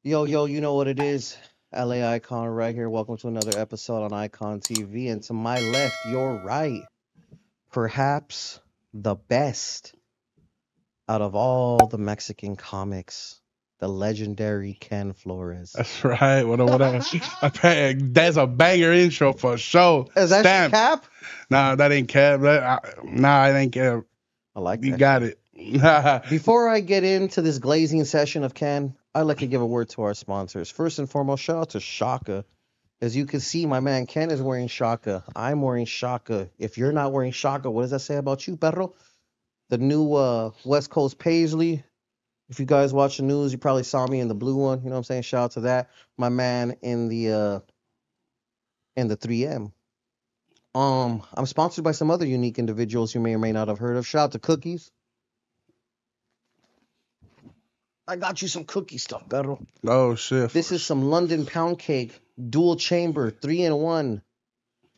Yo, yo, you know what it is. LA Icon right here. Welcome to another episode on Icon TV. And to my left, your right, perhaps the best out of all the Mexican comics, the legendary Ken Flores. That's right. What that's a banger intro for sure. Is that shit Stamp. cap? Nah, that ain't cap. Nah, it ain't cap. I like You that got shit. it. Before I get into this glazing session of Ken, I'd like to give a word to our sponsors. First and foremost, shout out to Shaka. As you can see, my man Ken is wearing Shaka. I'm wearing Shaka. If you're not wearing Shaka, what does that say about you, perro? The new West Coast Paisley. If you guys watch the news, you probably saw me in the blue one. You know what I'm saying? Shout out to that. My man in the 3M. I'm sponsored by some other unique individuals you may or may not have heard of. Shout out to Cookies. I got you some cookie stuff, perro. Oh shit. This is some London pound cake, dual chamber, 3-in-1.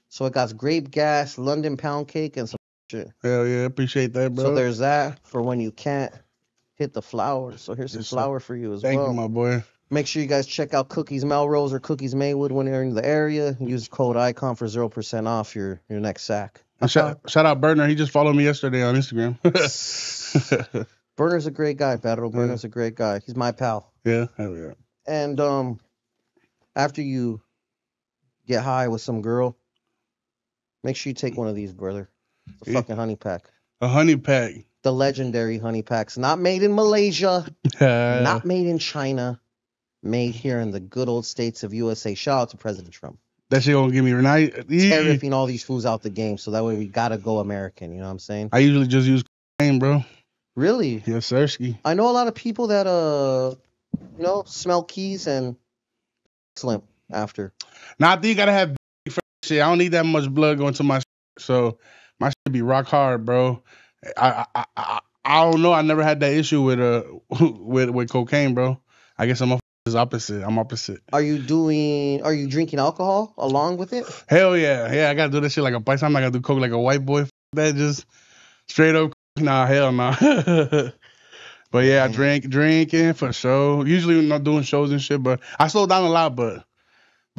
So it got grape gas, London pound cake, and some shit. Hell yeah, appreciate that, bro. So there's that for when you can't hit the flour. So here's some Yes, sir. flour for you as Thank well. you, my boy. Make sure you guys check out Cookies Melrose or Cookies Maywood when you're in the area. Use code Eyekon for 0% off your next sack. And shout out Burner. He just followed me yesterday on Instagram. Burner's a great guy, Pedro. Burner's a great guy. He's my pal. Yeah, hell yeah. And after you get high with some girl, make sure you take one of these, brother. It's a fucking honey pack. A honey pack. The legendary honey packs. Not made in Malaysia. Not made in China. Made here in the good old states of USA. Shout out to President Trump. That shit gonna give me nice. Tariffing all these fools out the game, so that way we gotta go American. You know what I'm saying? I usually just use C-caine, bro. Really? Yes, sirski. I know a lot of people that smell keys and slim after. Now I think you gotta have for shit. I don't need that much blood going to my shit, so my shit be rock hard, bro. I don't know. I never had that issue with with cocaine, bro. I guess I'm opposite. I'm opposite. Are you drinking alcohol along with it? Hell yeah, yeah. I gotta do that shit like a bison. I'm not gonna do coke like a white boy. That just straight up. Nah, hell nah. But yeah, I drinking for sure. Usually when I'm doing shows and shit, but I slowed down a lot. But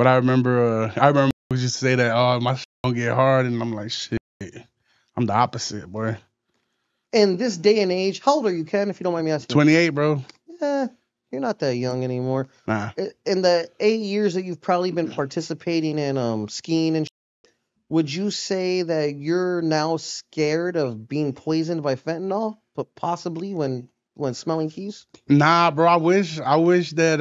I remember we used to say that, oh, my shit don't get hard, and I'm like, shit, I'm the opposite, boy. In this day and age, how old are you, Ken? If you don't mind me asking. 28, bro. Yeah, you're not that young anymore. Nah. In the 8 years that you've probably been participating in skiing and shit, would you say that you're now scared of being poisoned by fentanyl, but possibly when smelling keys? Nah, bro. I wish that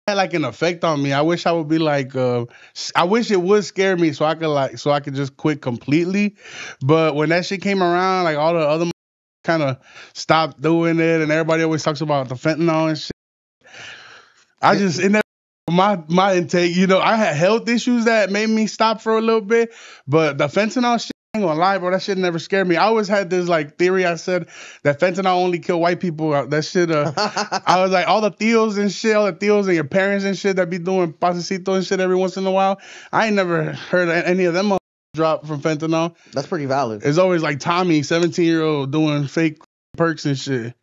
had like an effect on me. I wish I would be like I wish it would scare me so I could just quit completely. But when that shit came around, like all the other kind of stopped doing it, and everybody always talks about the fentanyl and shit. I just my intake, I had health issues that made me stop for a little bit, but the fentanyl shit, I ain't gonna lie, bro, that shit never scared me. I always had this like theory. I said that fentanyl only kill white people. That shit, I was like, all the tios and your parents and shit that be doing pasecito and shit every once in a while. I ain't never heard of any of them drop from fentanyl. That's pretty valid. It's always like Tommy, 17-year-old, doing fake perks and shit.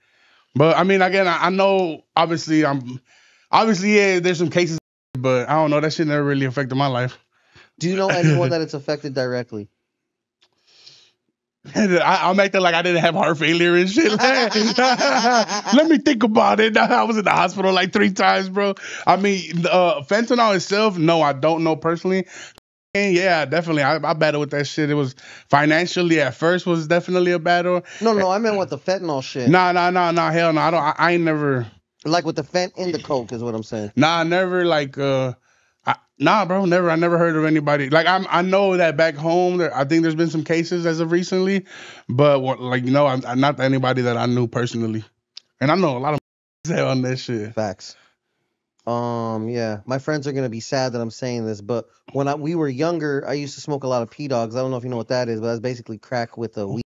But I mean, again, I know obviously, yeah, there's some cases, but I don't know. That shit never really affected my life. Do you know anyone that it's affected directly? I'm acting like I didn't have heart failure and shit. Let me think about it. I was in the hospital like 3 times, bro. I mean, fentanyl itself, no, I don't know personally. And yeah, definitely. I battled with that shit. It was financially at first was definitely a battle. No, I meant with the fentanyl shit. Nah, hell no. I ain't never. Like with the fent in the coke is what I'm saying. Nah, never like nah, bro, never. I never heard of anybody. Like I know that back home, I think there's been some cases as of recently, but like I'm not anybody that I knew personally, and I know a lot of on that shit. Facts. Yeah, my friends are gonna be sad that I'm saying this, but when we were younger, I used to smoke a lot of P-Dogs. I don't know if you know what that is, but that's basically crack with a weed.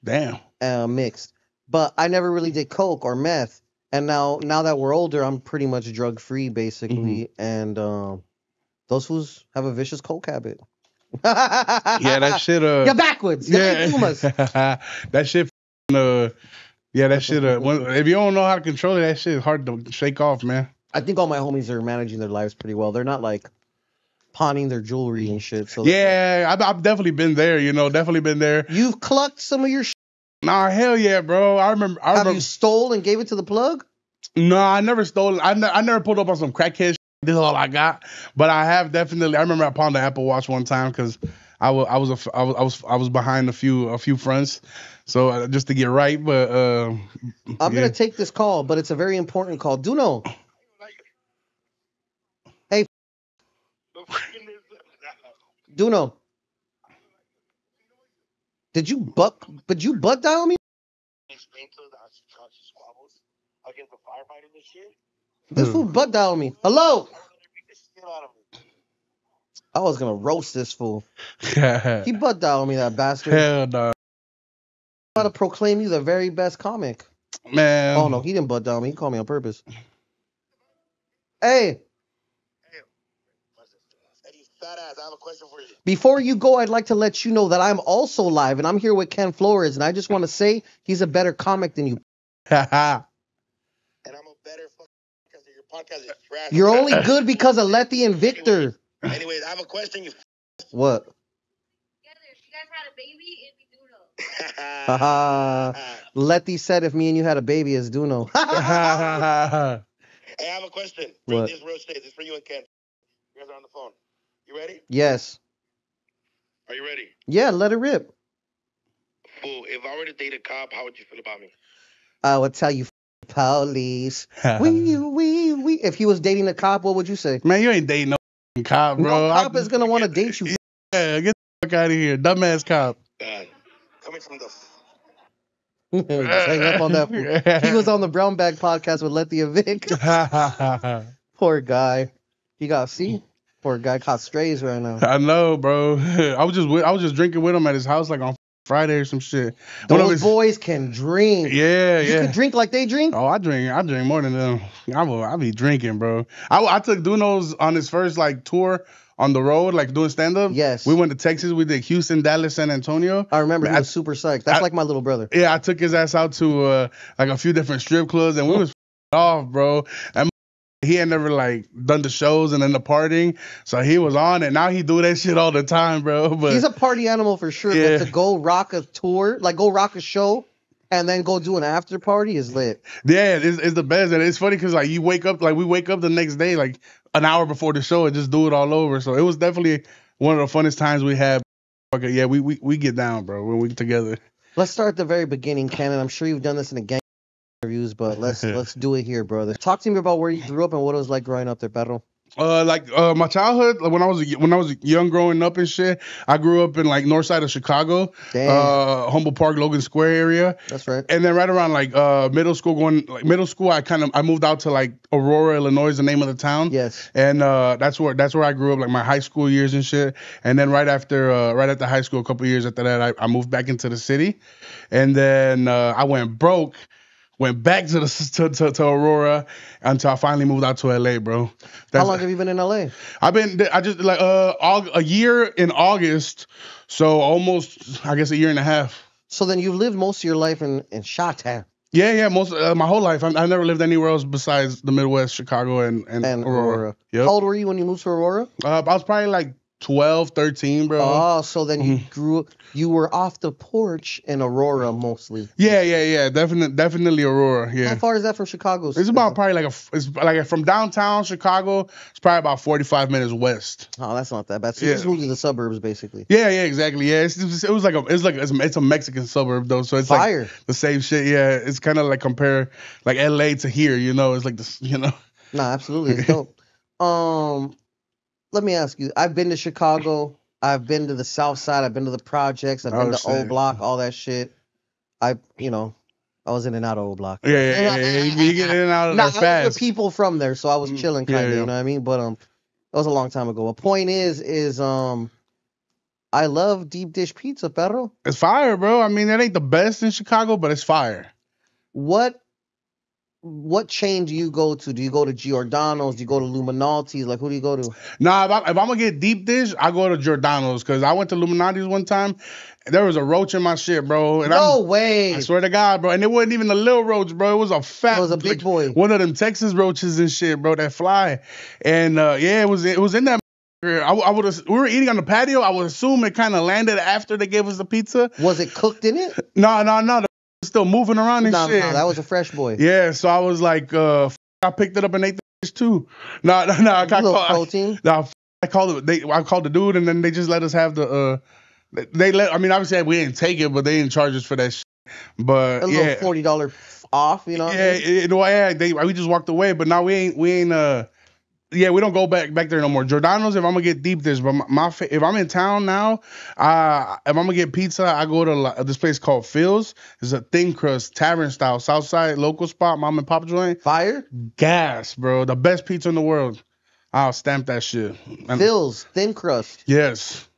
Damn. Mixed. But I never really did coke or meth, and now that we're older, I'm pretty much drug free basically, and those fools have a vicious coke habit. Yeah, that shit. You're backwards. Yeah, that shit. Yeah, that shit. If you don't know how to control it, that shit is hard to shake off, man. I think all my homies are managing their lives pretty well. They're not like pawning their jewelry and shit. So Yeah, I've definitely been there. You know, definitely been there. you've clucked some of your shit. Nah, hell yeah, bro. I remember. Have you stole and gave it to the plug? No, I never stole. I never pulled up on some crackhead. This is all I got. But I have definitely. I remember I pawned the Apple Watch one time because I was behind a few fronts, so just to get right. But I'm gonna take this call, but it's a very important call. Doknow. Hey, Doknow. Did you butt dial me? This fool butt dial me. Hello. I was gonna roast this fool. He butt dialed me, that bastard. Hell no. I'm about to proclaim you the very best comic. Man. Oh no, he didn't butt dial me. He called me on purpose. Hey. Fat ass, I have a question for you. Before you go, I'd like to let you know that I'm also live, and I'm here with Ken Flores, and I just want to say he's a better comic than you. And I'm a better because your podcast is trash. You're only good because of Letty and Victor. Anyways, I have a question. What? You guys had a baby, it'd be Doknow. Haha. Letty said if me and you had a baby, it's Doknow. Hey, I have a question. What? This real estate. This is for you and Ken. You guys are on the phone. You ready? Yes. Are you ready? Yeah, let it rip. Fool, if I were to date a cop, how would you feel about me? I would tell you, police. We. If he was dating a cop, what would you say? Man, you ain't dating no cop, bro. No cop is gonna want to date you. Yeah, get the fuck out of here, dumbass cop. Coming from the. Hang up on that fool. He was on the Brown Bag podcast with Letty and Vic. Poor guy. He got poor guy caught strays right now. I know, bro. I was just drinking with him at his house like on Friday or some shit. Those boys can drink. Yeah, you can drink like they drink. Oh, I drink more than them. I be drinking, bro. I took Doknow's on his first like tour on the road, like doing stand up. Yes. We went to Texas. We did Houston, Dallas, San Antonio. I remember he was super psyched. That's like my little brother. Yeah, I took his ass out to like a few different strip clubs, and we was off, bro. And he had never like done the shows and then the partying, so he was on it. Now he do that shit all the time, bro. But he's a party animal for sure. Yeah. But to go rock a tour, like go rock a show, and then go do an after party is lit. Yeah, it's the best, and it's funny because like we wake up the next day like an hour before the show and just do it all over. So it was definitely one of the funnest times we had. Okay, yeah, we get down, bro, when we together. Let's start at the very beginning, Ken. And I'm sure you've done this in a gang interviews, but let's do it here, brother. Talk to me about where you grew up and what it was like growing up there, perro. My childhood, like when I was young growing up and shit, I grew up in like north side of Chicago, Humboldt Park, Logan Square area. That's right. And then right around like middle school, I moved out to like Aurora, Illinois, is the name of the town. Yes. And that's where I grew up, like my high school years and shit. And then right after high school, a couple years after that, I moved back into the city, and then I went broke. Went back to Aurora until I finally moved out to LA, bro. How long have you been in LA? I just like a year in August, so almost I guess a year and a half. So then you've lived most of your life in Chi-Town. Yeah, most my whole life. I never lived anywhere else besides the Midwest, Chicago and Aurora. Yep. How old were you when you moved to Aurora? I was probably like 12, 13, bro. Oh, so then you were off the porch in Aurora mostly. Yeah. Definitely Aurora. Yeah. How far is that from Chicago? It's about probably it's like from downtown Chicago. It's probably about 45 minutes west. Oh, that's not that bad. So you just moved to the suburbs, basically. Yeah, exactly. Yeah, it's a Mexican suburb though, so it's fire. Like the same shit. Yeah, it's kind of like compare like LA to here. You know, it's like this. You know. Nah, absolutely, it's dope. Let me ask you. I've been to Chicago. I've been to the South Side. I've been to the projects. I've been to O Block. All that shit. I was in and out of O Block. Yeah. You get in and out of there fast. I was with people from there, so I was chilling kind of. You know what I mean? But that was a long time ago. The point is I love deep dish pizza, perro. It's fire, bro. I mean, it ain't the best in Chicago, but it's fire. What what chain do you go to? Do you go to Giordano's? Do you go to Luminalti's? Like, who do you go to? Nah, if I'm gonna get deep dish, I go to Giordano's because I went to Illuminati's one time. There was a roach in my shit, bro. And No I way. swear to God, bro. And it wasn't even a little roach, bro. It was a fat, It was a big boy. one of them Texas roaches and shit, bro, that fly. And yeah, it was in that. I would we were eating on the patio. I would assume it kind of landed after they gave us the pizza. Was it cooked in it? No. The still moving around and No, shit. that was a fresh boy. Yeah, so I was like, I picked it up and ate the fish too. No. I Protein. I called the dude, and then they just let us have the. I mean, obviously we didn't take it, but they didn't charge us for that shit. But A little $40 off, you know? We just walked away, but now we ain't. Yeah, we don't go back there no more. Giordano's, if I'm gonna get deep dish, but if I'm in town now, if I'm gonna get pizza, I go to this place called Phil's. It's a thin crust tavern style, Southside local spot, mom and pop joint. Fire? Gas, bro. The best pizza in the world. I'll stamp that shit. Phil's thin crust. Yes.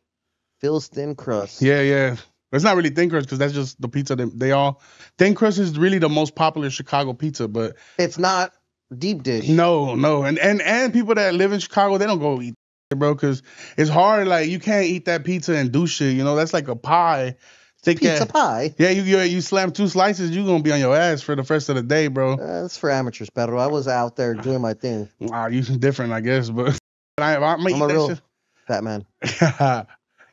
Phil's thin crust. Yeah. It's not really thin crust because that's just the pizza they all. Thin crust is really the most popular Chicago pizza, but it's not deep dish. No, and people that live in Chicago, they don't go eat that, bro, because it's hard. Like, you can't eat that pizza and do shit. You know, that's like a pie. Pizza pie. Yeah, you slam 2 slices, you gonna be on your ass for the rest of the day, bro. That's for amateurs, Pedro. I was out there doing my thing. Wow, you different, I guess, but I'm a real shit. Fat man.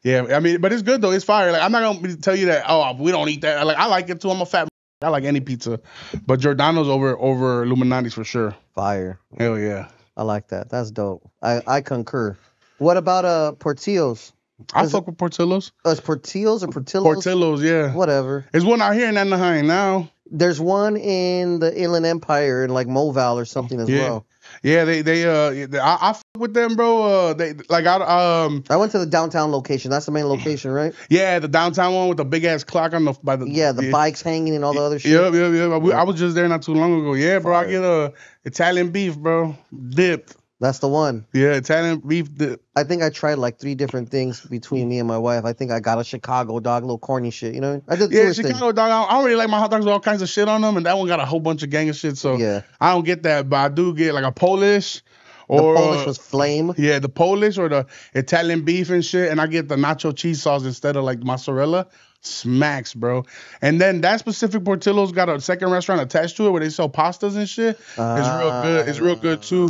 Yeah, I mean, but it's good though. It's fire. Like, I'm not gonna tell you that. Oh, we don't eat that. Like, I like it too. I'm a fat man. I like any pizza, but Giordano's over Illuminati's for sure. Fire. Hell yeah. I like that. That's dope. I concur. What about Portillo's? I fuck with Portillo's. It's Portillo's or Portillo's? Portillo's, yeah. Whatever. There's one out here in Anaheim now. There's one in the Inland Empire in like Moval or something as well. Yeah, I fuck with them, bro. I went to the downtown location. That's the main location, right? Yeah, the downtown one with the big ass clock on the bikes hanging and all the other shit. Yeah. I was just there not too long ago. Yeah, bro. I get a Italian beef, bro, dipped. That's the one. Yeah, Italian beef dip. I think I tried like 3 different things between me and my wife. I think I got a Chicago dog, little corny shit, you know? I did Chicago dog. I don't really like my hot dogs with all kinds of shit on them, and that one got a whole bunch of gang of shit, so yeah. I don't get that, but I do get like a Polish. Or, the Polish was flame. Yeah, the Polish or the Italian beef and shit, and I get the nacho cheese sauce instead of like mozzarella. Smacks, bro. And then that specific Portillo's got a second restaurant attached to it where they sell pastas and shit. It's real good. It's real good too.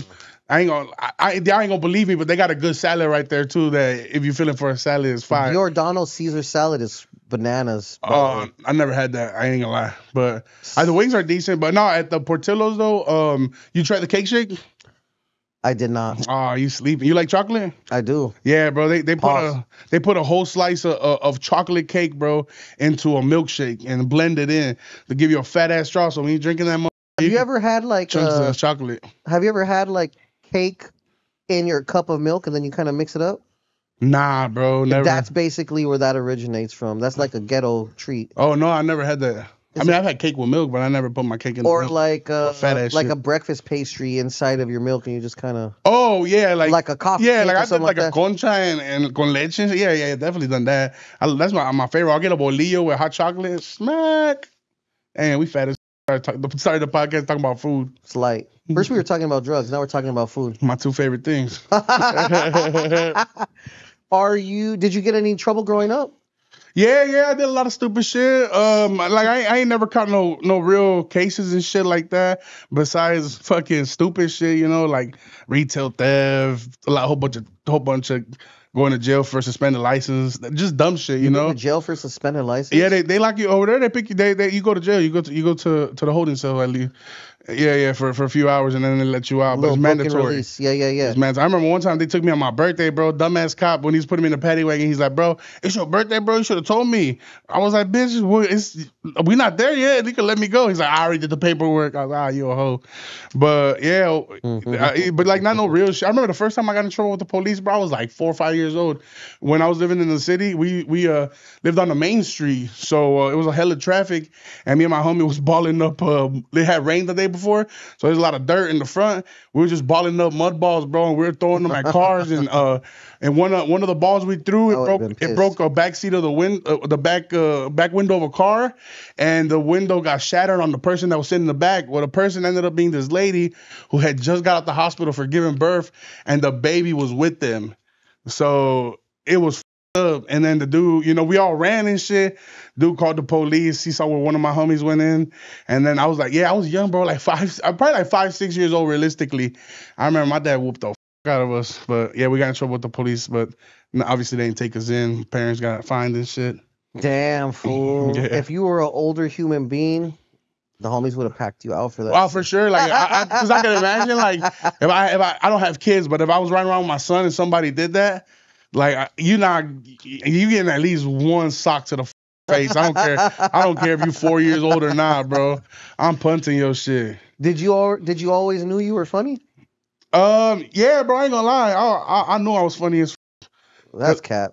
I ain't gonna believe me, but they got a good salad right there too. That if you're feeling for a salad, it's fine. Giordano Caesar salad is bananas. I never had that. I ain't gonna lie, but the wings are decent. But no, at the Portillo's though, you tried the cake shake? I did not. Oh, you sleeping? You like chocolate? I do. Yeah, bro. They put a whole slice of chocolate cake, bro, into a milkshake and blend it in to give you a fat ass straw. So when you're drinking that, have you ever had like chunks of chocolate? Have you ever had like cake in your cup of milk and then you kind of mix it up? Nah, bro, never. That's basically where that originates from. That's like a ghetto treat. Oh no, I never had that. I've had cake with milk, but I never put my cake in the milk. Or like a breakfast pastry inside of your milk, and you just kind of. Oh yeah, like a coffee. Yeah, cake like I did like a concha and con leche. Yeah, definitely done that. That's my favorite. I'll get a bolillo with hot chocolate. Smack. And we fat as started the podcast talking about food. It's light. First we were talking about drugs. Now we're talking about food. My 2 favorite things. Did you get any trouble growing up? Yeah, I did a lot of stupid shit. Like I ain't never caught no real cases and shit like that. Besides fucking stupid shit, you know, like retail theft, whole bunch of going to jail for suspended license, just dumb shit, you know. Go to jail for suspended license? Yeah, they lock you over there. They pick you. You go to jail. You go to the holding cell at least. Yeah, for a few hours and then they let you out. But it's mandatory. Release. Yeah. It's mandatory. I remember one time they took me on my birthday, bro. Dumbass cop, when he was putting me in the paddy wagon, he's like, bro, it's your birthday, bro. You should have told me. I was like, bitch, we not there yet. He could let me go. He's like, I already did the paperwork. I was like, you a hoe. But yeah, but like not no real shit. I remember the first time I got in trouble with the police, bro. I was like 4 or 5 years old. When I was living in the city, we lived on the main street, so it was a hell of traffic, and me and my homie was balling up. They had rain the day before. before, so there's a lot of dirt in the front. We were just balling up mud balls, bro, and we were throwing them at cars. And one of the balls we threw, it broke a back seat of the back window of a car, and the window got shattered on the person that was sitting in the back. Well, the person ended up being this lady who had just got out the hospital for giving birth, and the baby was with them. So it was up. And then the dude, we all ran and shit. Dude called the police. He saw where one of my homies went in. And then I was like, yeah, I was young, bro. Probably like 5, 6 years old, realistically. I remember my dad whooped the out of us. But yeah, we got in trouble with the police. But obviously they didn't take us in. Parents got fined and shit. Damn, fool. Yeah. If you were an older human being, the homies would have packed you out for that. Oh, for sure. Like, because I can imagine, like, if I don't have kids, but if I was riding around with my son and somebody did that, like, you getting at least one sock to the face. I don't care. I don't care if you're 4 years old or not, bro. I'm punting your shit. Did you always knew you were funny? Yeah, bro. I ain't gonna lie. I knew I was funny as. That's cap.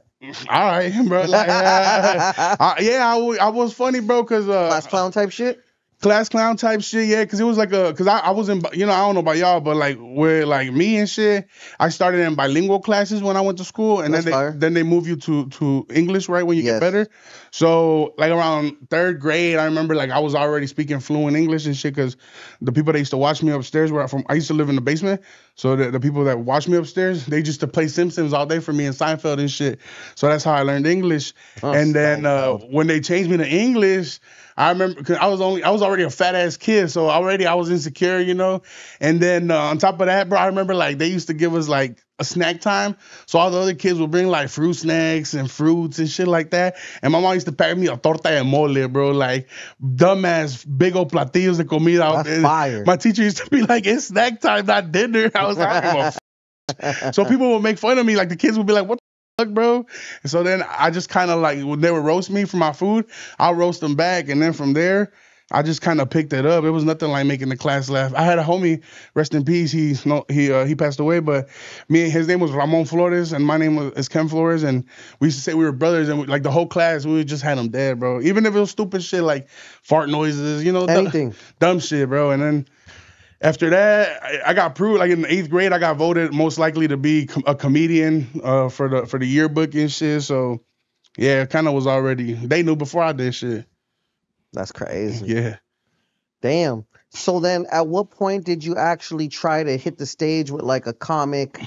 All right, bro. Like, I was funny, bro, because class clown type shit. Class clown type shit, yeah, because it was like because I was in, I don't know about y'all, but like where like me and shit, I started in bilingual classes when I went to school, and then they move you to English, right, when you get better. So like around 3rd grade, I remember like I was already speaking fluent English and shit, because the people that used to watch me upstairs I used to live in the basement, so the people that watched me upstairs, they used to play Simpsons all day for me and Seinfeld and shit. So that's how I learned English. And then when they changed me to English, I remember because I was already a fat ass kid, so already I was insecure, And then on top of that, bro, I remember like they used to give us like a snack time, so all the other kids would bring like fruit snacks and fruits and shit like that. And my mom used to pack me a torta de mole, bro, like dumbass big old platillos de comida out there. Fire. My teacher used to be like, "It's snack time, not dinner." I was like, so people would make fun of me, like the kids would be like, "What the fuck, bro?" And so then I just kind of like, when they would roast me for my food, I'll roast them back, and then from there I just kind of picked it up. It was nothing like making the class laugh. I had a homie, rest in peace. He passed away, but his name was Ramon Flores, and my name is Ken Flores, and we used to say we were brothers, and like the whole class, we just had him dead, bro. Even if it was stupid shit like fart noises, anything, dumb shit, bro. And then after that, I got proved, like in the 8th grade, I got voted most likely to be a comedian for the yearbook and shit. So yeah, it kind of was already, they knew before I did shit. That's crazy. Yeah. Damn. So then at what point did you actually try to hit the stage with like a comic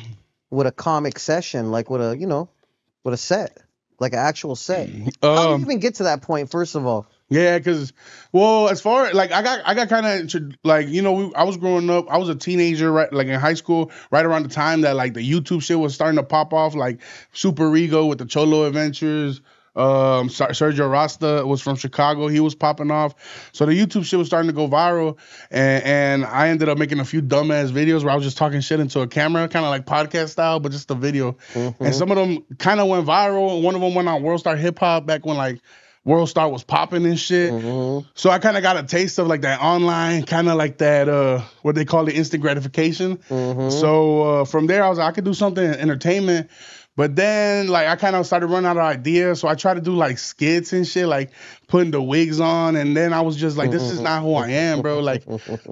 session, like with a set, like an actual set? How did you even get to that point, first of all? Yeah, because, well, as far like I got kind of like, I was growing up, I was a teenager, right, like in high school, right around the time that like the YouTube shit was starting to pop off, like Super Rigo with the Cholo Adventures. Sergio Rasta was from Chicago. He was popping off. So the YouTube shit was starting to go viral. And I ended up making a few dumbass videos where I was just talking shit into a camera, kind of like podcast style, but just a video. Mm-hmm. And some of them kind of went viral. One of them went on World Star Hip Hop back when like World Star was popping and shit. Mm-hmm. So I kind of got a taste of like that online, kind of like that, what they call it, instant gratification. Mm-hmm. So from there, I was like, I could do something in entertainment. But then, like, I kind of started running out of ideas, so I tried to do, like, skits and shit, like, putting the wigs on, and then I was just like, this is not who I am, bro. Like,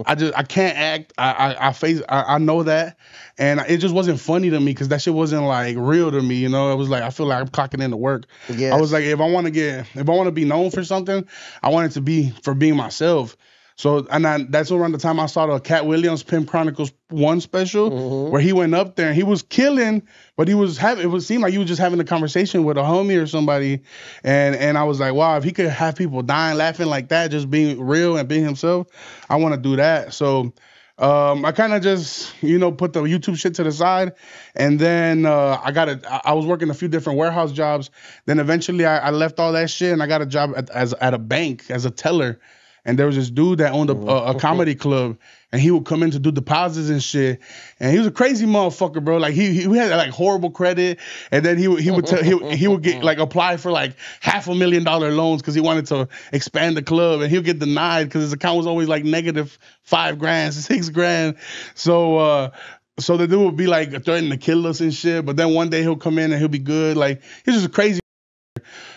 I can't act. I know that, and it just wasn't funny to me because that shit wasn't, like, real to me, It was like, I feel like I'm clocking into work. Yes. I was like, if I want to be known for something, I want it to be for being myself. So, that's around the time I saw the Cat Williams Pimp Chronicles 1 special, where he went up there and he was killing, but it seemed like he was just having a conversation with a homie or somebody. And I was like, wow, if he could have people dying, laughing like that, just being real and being himself, I want to do that. So, I kind of just, put the YouTube shit to the side. And then, I was working a few different warehouse jobs. Then eventually I left all that shit and I got a job at a bank as a teller. And there was this dude that owned a comedy club, and he would come in to do deposits and shit. And he was a crazy motherfucker, bro. Like he had like horrible credit, and then he would get like apply for like $500,000 loans because he wanted to expand the club, and he would get denied because his account was always like negative $5,000, $6,000. So the dude would be like threatening to kill us and shit. But then one day he'll come in and he'll be good. Like he's just a crazy.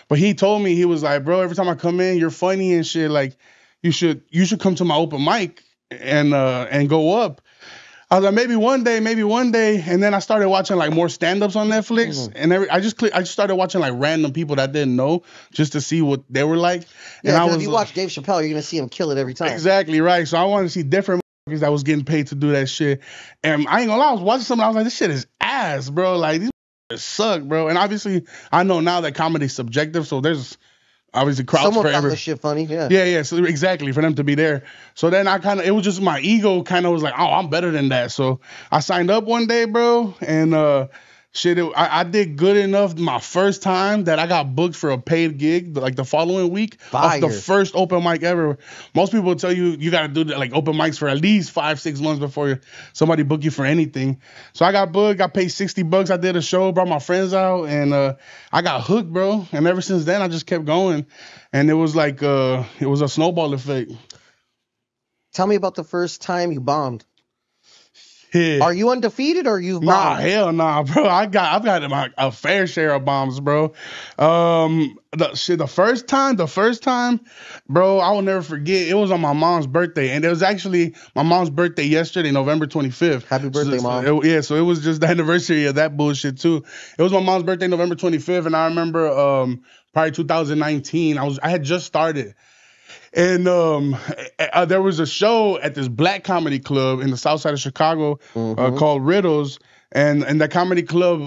But he told me, he was like, bro, every time I come in, you're funny and shit. Like. You should come to my open mic and go up. I was like, maybe one day, and then I started watching like more stand-ups on Netflix, and I just started watching like random people that I didn't know just to see what they were like. Yeah, And I because was if you watch Dave Chappelle, you're gonna see him kill it every time. exactly right. So I wanted to see different motherfuckers that was getting paid to do that shit. And I ain't gonna lie, I was watching something, I was like, this shit is ass, bro. Like these motherfuckers suck, bro. And obviously, I know now that comedy's subjective, so there's obviously crowds Someone for found every. the shit funny. Yeah. Yeah. So exactly for them to be there. So then it was just my ego kind of was like, oh, I'm better than that. So I signed up one day, bro, and I did good enough my first time that I got booked for a paid gig like the following week off the Fire. first open mic ever. Most people will tell you got to do like open mics for at least 5-6 months before somebody book you for anything. So I got booked, got paid $60. I did a show, brought my friends out, and I got hooked, bro. And ever since then, I just kept going, and it was like it was a snowball effect. Tell me about the first time you bombed. Yeah. Are you undefeated or you've Nah, bombed? hell nah, bro. I've got a fair share of bombs, bro. The first time, bro, I will never forget. It was on my mom's birthday, and it was actually my mom's birthday yesterday, November 25th. Happy birthday, Mom. So it was just the anniversary of that bullshit too. It was my mom's birthday, November 25th, and I remember probably 2019. I had just started. And there was a show at this black comedy club in the south side of Chicago called Riddles, and that comedy club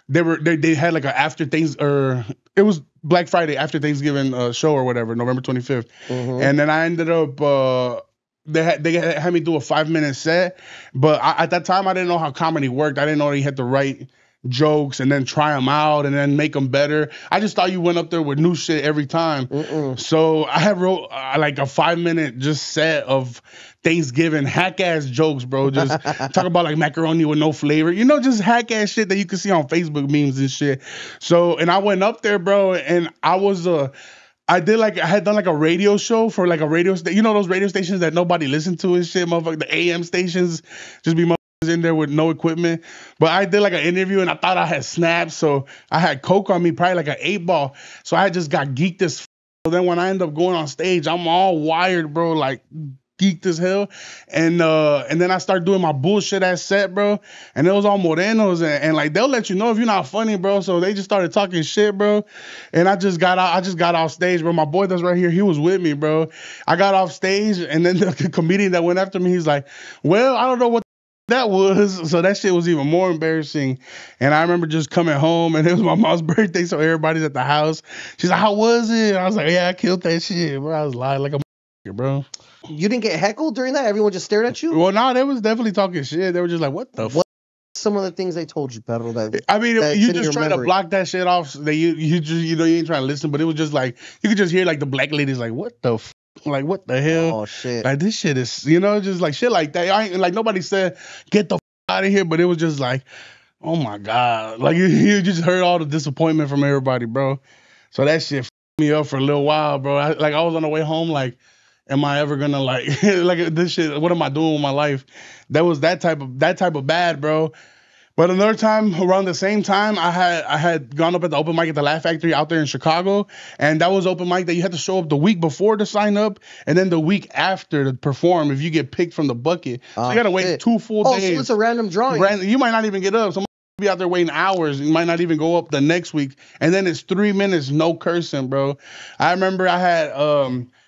they had like an after things or it was Black Friday after Thanksgiving show or whatever, November 25th, and then I ended up. They had me do a 5-minute set, but at that time I didn't know how comedy worked. I didn't know you had to write jokes and then try them out and then make them better. I just thought you went up there with new shit every time. So I had wrote like a 5-minute just set of Thanksgiving hack ass jokes, bro. Just talk about like macaroni with no flavor, just hack ass shit that you can see on Facebook memes and shit. So, and I went up there, bro, and I had done like a radio show for like a radio station. Those radio stations that nobody listened to and shit, motherfucker. The AM stations just be in there with no equipment. But I did like an interview and I thought I had snaps. So I had Coke on me, probably like an 8-ball. So I just got geeked as f. So then when I end up going on stage, I'm all wired, bro, like geeked as hell. And then I start doing my bullshit ass set, bro. And it was all Morenos and like they'll let you know if you're not funny, bro. So they just started talking shit, bro. And I just got off stage, bro. My boy that's right here, he was with me, bro. I got off stage and then the comedian that went after me, he's like, well, I don't know what that was. So that shit was even more embarrassing. And I remember just coming home and it was my mom's birthday, so everybody's at the house. She's like, how was it? And I was like, yeah, I killed that shit, bro. I was lying like a bro. You didn't get heckled during that? Everyone just stared at you? Well, nah, they was definitely talking shit. They were just like, what the fuck? Some of the things they told you, Pedro, that I mean, that's you in just your try to memory. block that shit off. That you just you ain't trying to listen, but it was just like you could just hear like the black ladies like, what the fuck? Like, what the hell? Oh shit. Like this shit is, just like shit like that. I ain't like nobody said get the out of here, but it was just like, oh my god, like you just heard all the disappointment from everybody, bro. So that shit fucked me up for a little while, bro. I was on the way home, like, am I ever gonna like this shit? What am I doing with my life? That was that type of bad, bro. But another time, around the same time, I had gone up at the open mic at the Laugh Factory out there in Chicago, and that was open mic that you had to show up the week before to sign up, and then the week after to perform if you get picked from the bucket. So you gotta wait 2 full days. Oh, so it's a random drawing. You might not even get up. Some be out there waiting hours. You might not even go up the next week, and then it's 3 minutes, no cursing, bro. I remember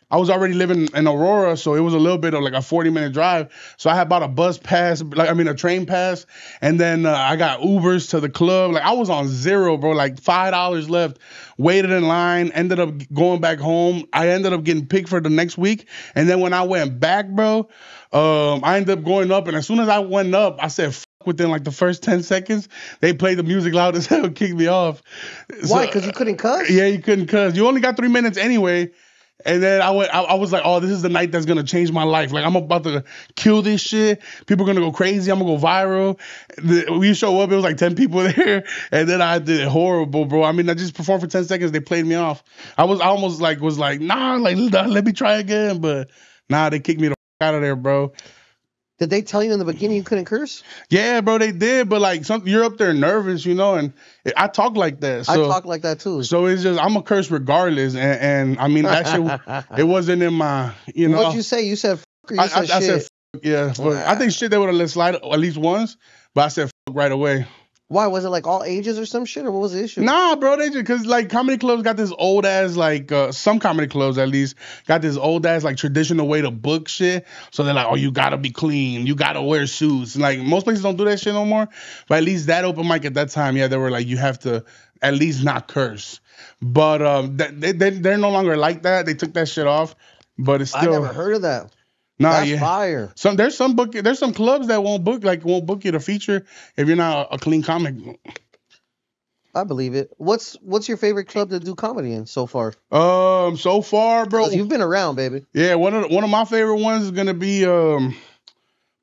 I was already living in Aurora, so it was a little bit of like a 40-minute drive. So I had bought a bus pass, a train pass, and then I got Ubers to the club. Like I was on zero, bro, like $5 left. Waited in line, ended up going back home. I ended up getting picked for the next week. And then when I went back, bro, I ended up going up. And as soon as I went up, I said, within like the first 10 seconds, they played the music loud as hell, kicked me off. Why? Because you couldn't cuss? Yeah, you couldn't cuss. You only got 3 minutes anyway. And then I was like, oh, this is the night that's going to change my life. Like, I'm about to kill this shit. People are going to go crazy. I'm going to go viral. We show up, it was like 10 people there. And then I did horrible, bro. I mean, I just performed for 10 seconds. They played me off. I almost like, nah, like, let me try again. But nah, they kicked me the out of there, bro. Did they tell you in the beginning you couldn't curse? Yeah, bro, they did. But like, you're up there nervous, and I talk like that. So, I talk like that too. So it's just, I'm a curse regardless. And I mean, that shit, it wasn't in my, What'd you say? You said Or you said I said shit. yeah, but I think shit they would have let slide at least once, but I said right away. Why was it like all ages or some shit, or what was the issue? Nah, bro, they just because like comedy clubs got this old ass like some comedy clubs at least got this old ass like traditional way to book shit. So they're like, oh, you gotta be clean, you gotta wear suits. And, like most places don't do that shit no more. But at least that open mic at that time, yeah, they were like, you have to at least not curse. But they're no longer like that. They took that shit off. But it's I still never heard of that. nah, That's yeah. fire. There's some clubs that won't book you to feature if you're not a clean comic. I believe it. What's your favorite club to do comedy in so far? So far, bro. 'Cause you've been around, baby. Yeah, one of my favorite ones is gonna be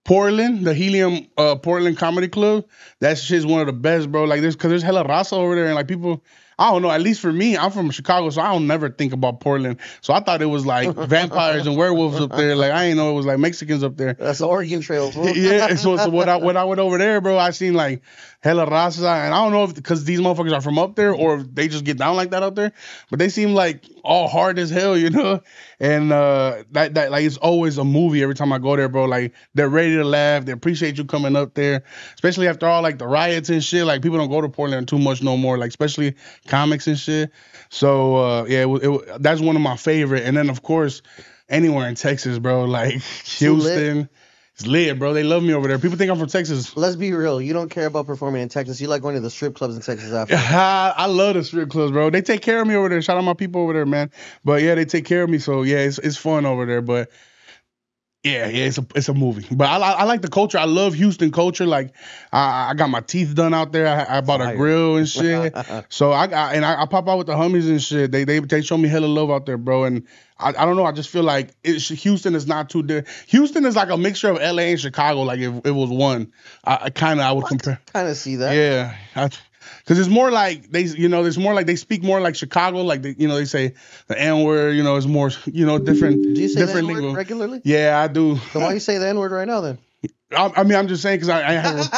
Portland, the Helium Portland Comedy Club. That shit's one of the best, bro. Like there's hella raza over there and like people. I don't know. At least for me, I'm from Chicago, so I don't never think about Portland. So I thought it was like vampires and werewolves up there. Like I didn't know it was like Mexicans up there. That's the Oregon Trail. Fool. Yeah. So when I went over there, bro, I seen like hella raza, and I don't know if because these motherfuckers are from up there or if they just get down like that up there, but they seem like all hard as hell, you know. And that like it's always a movie every time I go there, bro. Like they're ready to laugh. They appreciate you coming up there, especially after all like the riots and shit. Like people don't go to Portland too much no more. Like especially comics and shit. So yeah, that's one of my favorite. And then of course anywhere in Texas, bro. Like Houston. It's lit, bro. They love me over there. People think I'm from Texas. Let's be real. You don't care about performing in Texas. You like going to the strip clubs in Texas after. I love the strip clubs, bro. They take care of me over there. Shout out my people over there, man. But yeah, they take care of me. So yeah, it's fun over there. But yeah, it's a movie. But I like the culture. I love Houston culture. Like I got my teeth done out there. I bought a grill and shit. So I pop out with the homies and shit. They show me hella love out there, bro. And I don't know. I just feel like Houston is not too different. Houston is like a mixture of LA and Chicago. Like if it was one, I would compare. Kind of see that. Yeah. Because it's more like there's more like they speak more like Chicago, like they say the N word, it's more, different. Do you say different the N word lingo. regularly? Yeah, I do. So why you say the N word right now then? I mean, I'm just saying because I have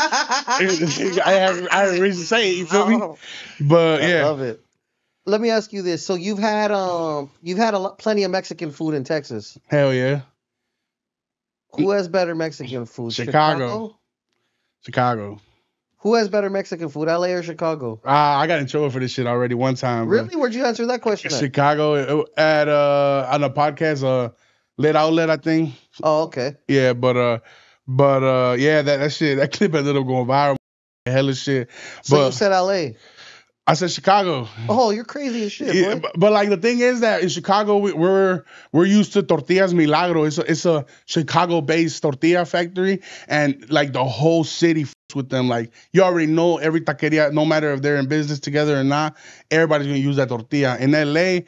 I have a reason to say it. You feel me? But I yeah, love it. Let me ask you this: so you've had plenty of Mexican food in Texas. Hell yeah. Who has better Mexican food? Chicago. Who has better Mexican food, LA or Chicago? I got in trouble for this shit already one time. Really? Where'd you answer that question at? Chicago at on a podcast, Lit Outlet, I think. Oh, okay. Yeah, but yeah, that shit, that clip ended up going viral. Hella shit. So you said LA. I said Chicago. Oh, you're crazy as shit, Yeah, boy. but like the thing is that in Chicago we're used to tortillas Milagro. It's a Chicago-based tortilla factory, and like the whole city fucks with them. Like you already know every taqueria, no matter if they're in business together or not, everybody's gonna use that tortilla. In LA,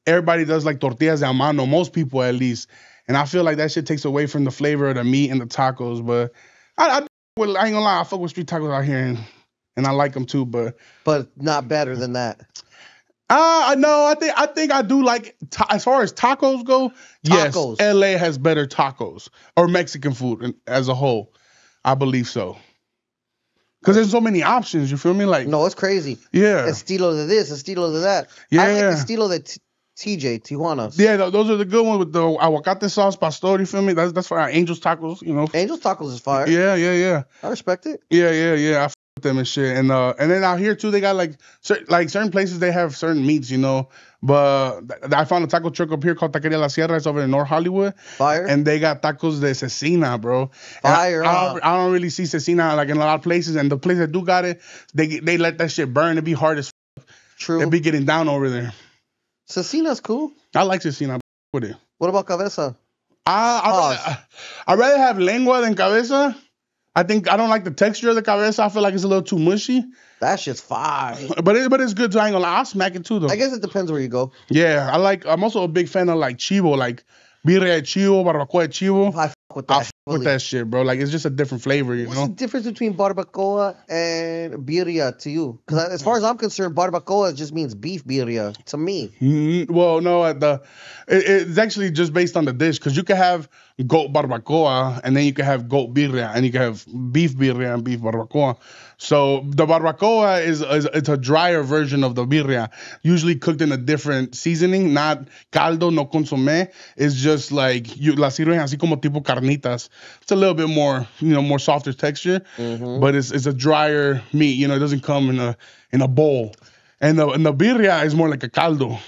everybody does like tortillas de a mano, most people at least. And I feel like that shit takes away from the flavor of the meat and the I ain't gonna lie, I fuck with street tacos out here and I like them too, but not better than that. no, I think I do like as far as tacos go. Tacos. Yes, LA has better tacos or Mexican food as a whole. I believe so. Because there's so many options. You feel me? Like No, it's crazy. yeah, Estilo de this, estilo de that. Yeah. I like estilo de TJ Tijuana. yeah. Those are the good ones with the aguacate sauce pastor. You feel me? That's for our Angel's tacos. Angel's Tacos is fire. Yeah. I respect it. Yeah. I f with them and shit. And then out here too, they got like certain places they have certain meats, But I found a taco truck up here called Taqueria La Sierra. It's over in North Hollywood. Fire. And they got tacos de cecina, bro. Fire. I don't really see cecina like in a lot of places. And the place that do got it, they let that shit burn. It be hard as True. They be getting down over there. Cecina's cool. I like cecina with it. What about cabeza? I'd rather have lengua than cabeza. I don't like the texture of the cabeza. I feel like it's a little too mushy. That shit's fire. But it's good too. I ain't gonna lie. I'll smack it too though. I guess it depends where you go. Yeah, I'm also a big fan of like chivo, like birria de chivo, barbacoa de chivo. I fuck with I that. fuck with that shit, bro. Like, it's just a different flavor, you What's know? the difference between barbacoa and birria to you? Because as far as I'm concerned, barbacoa just means beef birria to me. Well, no, it's actually just based on the dish, because you can have goat barbacoa and then you can have goat birria and you can have beef birria and beef barbacoa. So the barbacoa is it's a drier version of the birria, usually cooked in a different seasoning, not caldo, no consomé. It's just like you la sirven así como tipo carnitas. It's a little bit more, more softer texture, but it's a drier meat. It doesn't come in a bowl. And the birria is more like a caldo,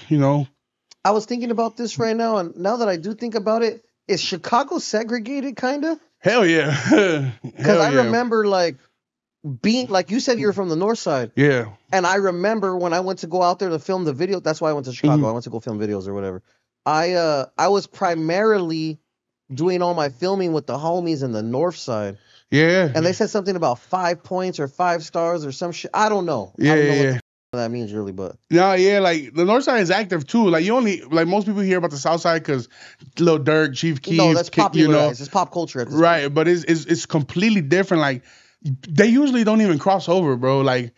I was thinking about this right now, and now that I do think about it, is Chicago segregated, kind of? Hell yeah. Because I remember, like, being, like you said, you're from the north side. Yeah. And I remember when I went to go out there to film the video, that's why I went to Chicago. I went to go film videos or whatever. I was primarily doing all my filming with the homies in the north side. Yeah. And they said something about 5 points or 5 stars or some shit. I don't know. Yeah, I don't know yeah. what that means really, but No, yeah, like the north side is active too. Like most people hear about the south side because Lil Durk, Chief Keef, no, that's popularized. It's pop culture at this point. Right, but it's completely different. Like they usually don't even cross over, bro. Like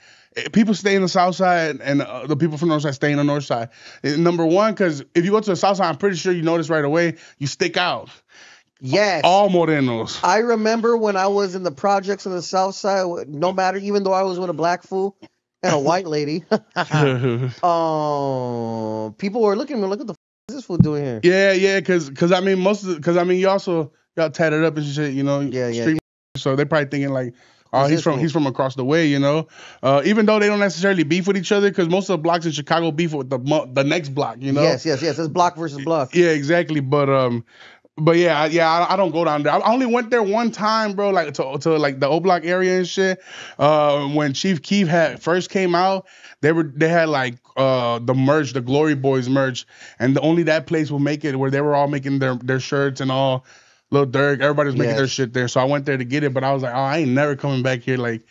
people stay in the south side and the people from the north side stay in the north side. Number one, because if you go to the south side, I'm pretty sure you notice right away, you stick out. Yes. All morenos. I remember when I was in the projects on the south side, no matter, even though I was with a black fool and a white lady, people were looking at me like, what the f is this fool doing here? Yeah, because I mean, you also got tatted up and shit, Yeah. So they're probably thinking like, oh, he's from across the way, even though they don't necessarily beef with each other, because most of the blocks in Chicago beef with the next block, Yes. It's block versus block. Yeah, exactly. But yeah, I don't go down there. I only went there one time, bro, like to like the O Block area and shit. When Chief Keef first came out, they had like the merch, the Glory Boys merch, and only that place will make it, where they were all making their shirts and all. Lil Durk, everybody was making their shit there, so I went there to get it. But I was like, oh, I ain't never coming back here. Like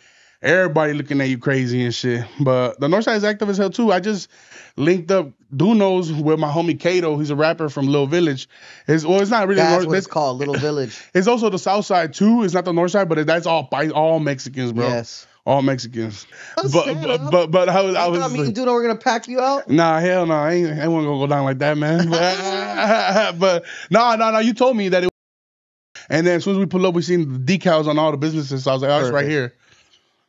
everybody looking at you crazy and shit. But the Northside is active as hell too. I just linked up Doknow with my homie Kato. He's a rapper from Little Village. It's not really. That's what it's called, Little Village. It's also the South Side too. It's not the North Side, but that's all Mexicans, bro. Yes. All Mexicans. But I was me and Duno were gonna pack you out? Nah, hell no. I ain't gonna go down like that, man. But no. You told me that it. And then as soon as we pull up, we seen the decals on all the businesses. So I was like, oh, it's right here.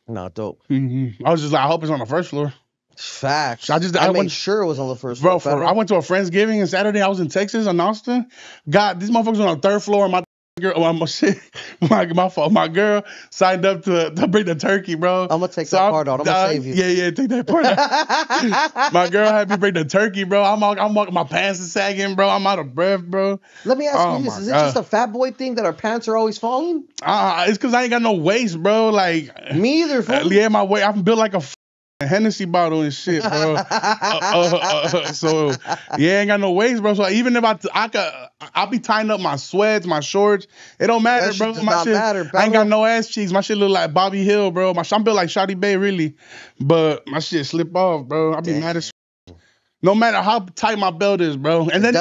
No, dope. I was just like, I hope it's on the first floor. Facts. I made sure it was on the first floor. Bro, I went to a Friendsgiving on Saturday. I was in Texas, in Austin. God, these motherfuckers on the third floor. My girl signed up to bring the turkey, bro. I'm gonna take that part out. I'm gonna save you. Yeah, take that part out. My girl had me bring the turkey, bro. I'm my pants is sagging, bro. I'm out of breath, bro. Let me ask you this: is it just a fat boy thing that our pants are always falling? It's because I ain't got no waist, bro. Like me either. Yeah, my waist. I'm built like a Hennessy bottle and shit, bro. So yeah, ain't got no waist, bro. So even if I'll be tying up my sweats, my shorts. It don't matter, bro. My shit, I ain't got no ass cheeks. My shit look like Bobby Hill, bro. I'm built like Shotty Bay, really. But my shit slip off, bro. I be mad as no matter how tight my belt is, bro. And then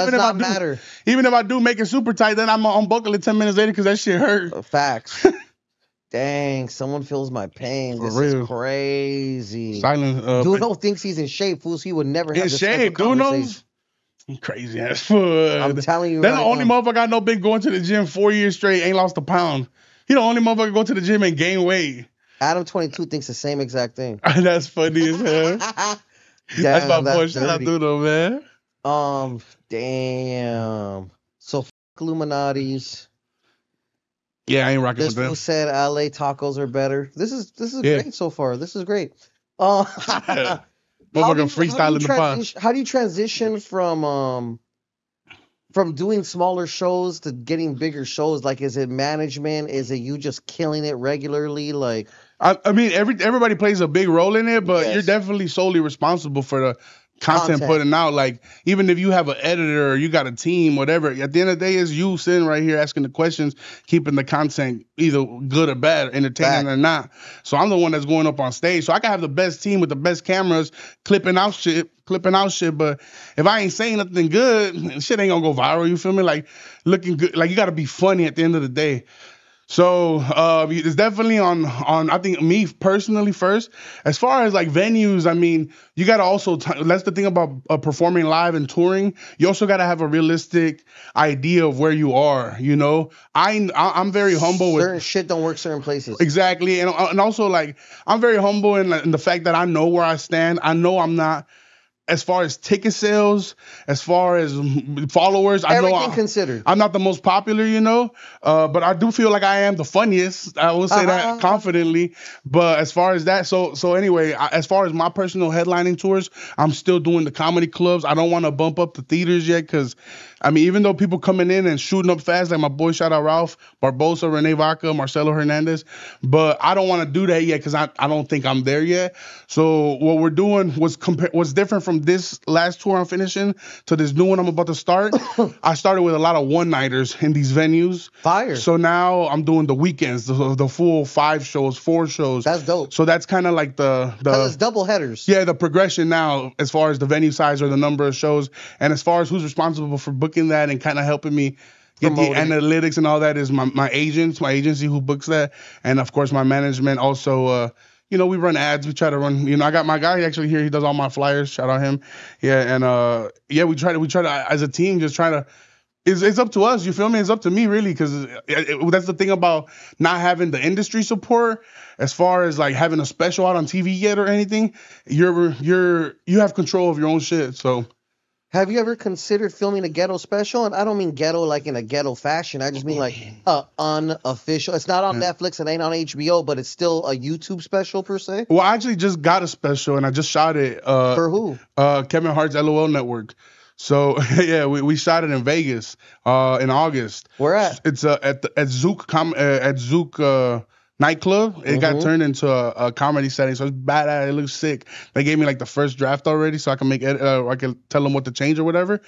even if I do make it super tight, then I'm unbuckle it 10 minutes later because that shit hurt. Facts. Dang, someone feels my pain. This is crazy. Silence. Duno thinks he's in shape, fools. He would never have this type of conversation. Crazy ass foot. I'm telling you, that's the only motherfucker I know been going to the gym 4 years straight, ain't lost a pound. He the only motherfucker go to the gym and gain weight. Adam 22 thinks the same exact thing. That's funny as hell. That's my boy. Shout out Duno, man. Damn. So Illuminati's. Yeah, I ain't rocking with them. This said LA tacos are better. This is great so far. This is great. Motherfucking freestyle in the pot. How do you transition from doing smaller shows to getting bigger shows? Like, is it management? Is it you just killing it regularly? Like, I mean, everybody plays a big role in it, but you're definitely solely responsible for the content putting out. Like, even if you have an editor or you got a team, whatever, at the end of the day, it's you sitting right here asking the questions, keeping the content either good or bad, entertaining or not. So I'm the one that's going up on stage. So I can have the best team with the best cameras, clipping out shit. But if I ain't saying nothing good, shit ain't gonna go viral. You feel me? Like, looking good. Like, you gotta be funny at the end of the day. So it's definitely on I think me personally first. As far as like venues, I mean, you gotta also that's the thing about performing live and touring. You also gotta have a realistic idea of where you are. You know, I'm very humble with Certain shit don't work certain places. exactly, and also like I'm very humble in the fact that I know where I stand. I know I'm not. As far as ticket sales, as far as followers, I know Everything considered. I'm not the most popular, you know, but I do feel like I am the funniest. I will say that confidently. But as far as that, so anyway, as far as my personal headlining tours, I'm still doing the comedy clubs. I don't want to bump up the theaters yet because, I mean, even though people coming in and shooting up fast, like my boy, shout out Ralph, Barbosa, Rene Vaca, Marcelo Hernandez, but I don't want to do that yet because I don't think I'm there yet. So what we're doing was different from this last tour I'm finishing to this new one I'm about to start. I started with a lot of one-nighters in these venues. Fire. So now I'm doing the weekends, the full 5 shows, 4 shows. That's dope. So that's kind of like the it's double headers. yeah, the progression now as far as the venue size or the number of shows, and as far as who's responsible for booking that and kind of helping me get the analytics and all that is my agency who books that, and of course my management also. You know, we run ads. We try to run. You know, I got my guy actually here. He does all my flyers. Shout out him. Yeah, and yeah, we try to as a team just try to. It's up to us. You feel me? It's up to me really, because that's the thing about not having the industry support. As far as like having a special out on TV yet or anything, you have control of your own shit. So. Have you ever considered filming a ghetto special? And I don't mean ghetto like in a ghetto fashion. I just mean like unofficial. It's not on Netflix. It ain't on HBO, but it's still a YouTube special per se. Well, I actually just got a special and I just shot it. For who? Kevin Hart's LOL Network. So yeah, we shot it in Vegas in August. Where at? It's at Zook nightclub. It got turned into a comedy setting, so it's badass. It looks sick. They gave me like the first draft already, so I can I can tell them what to change or whatever.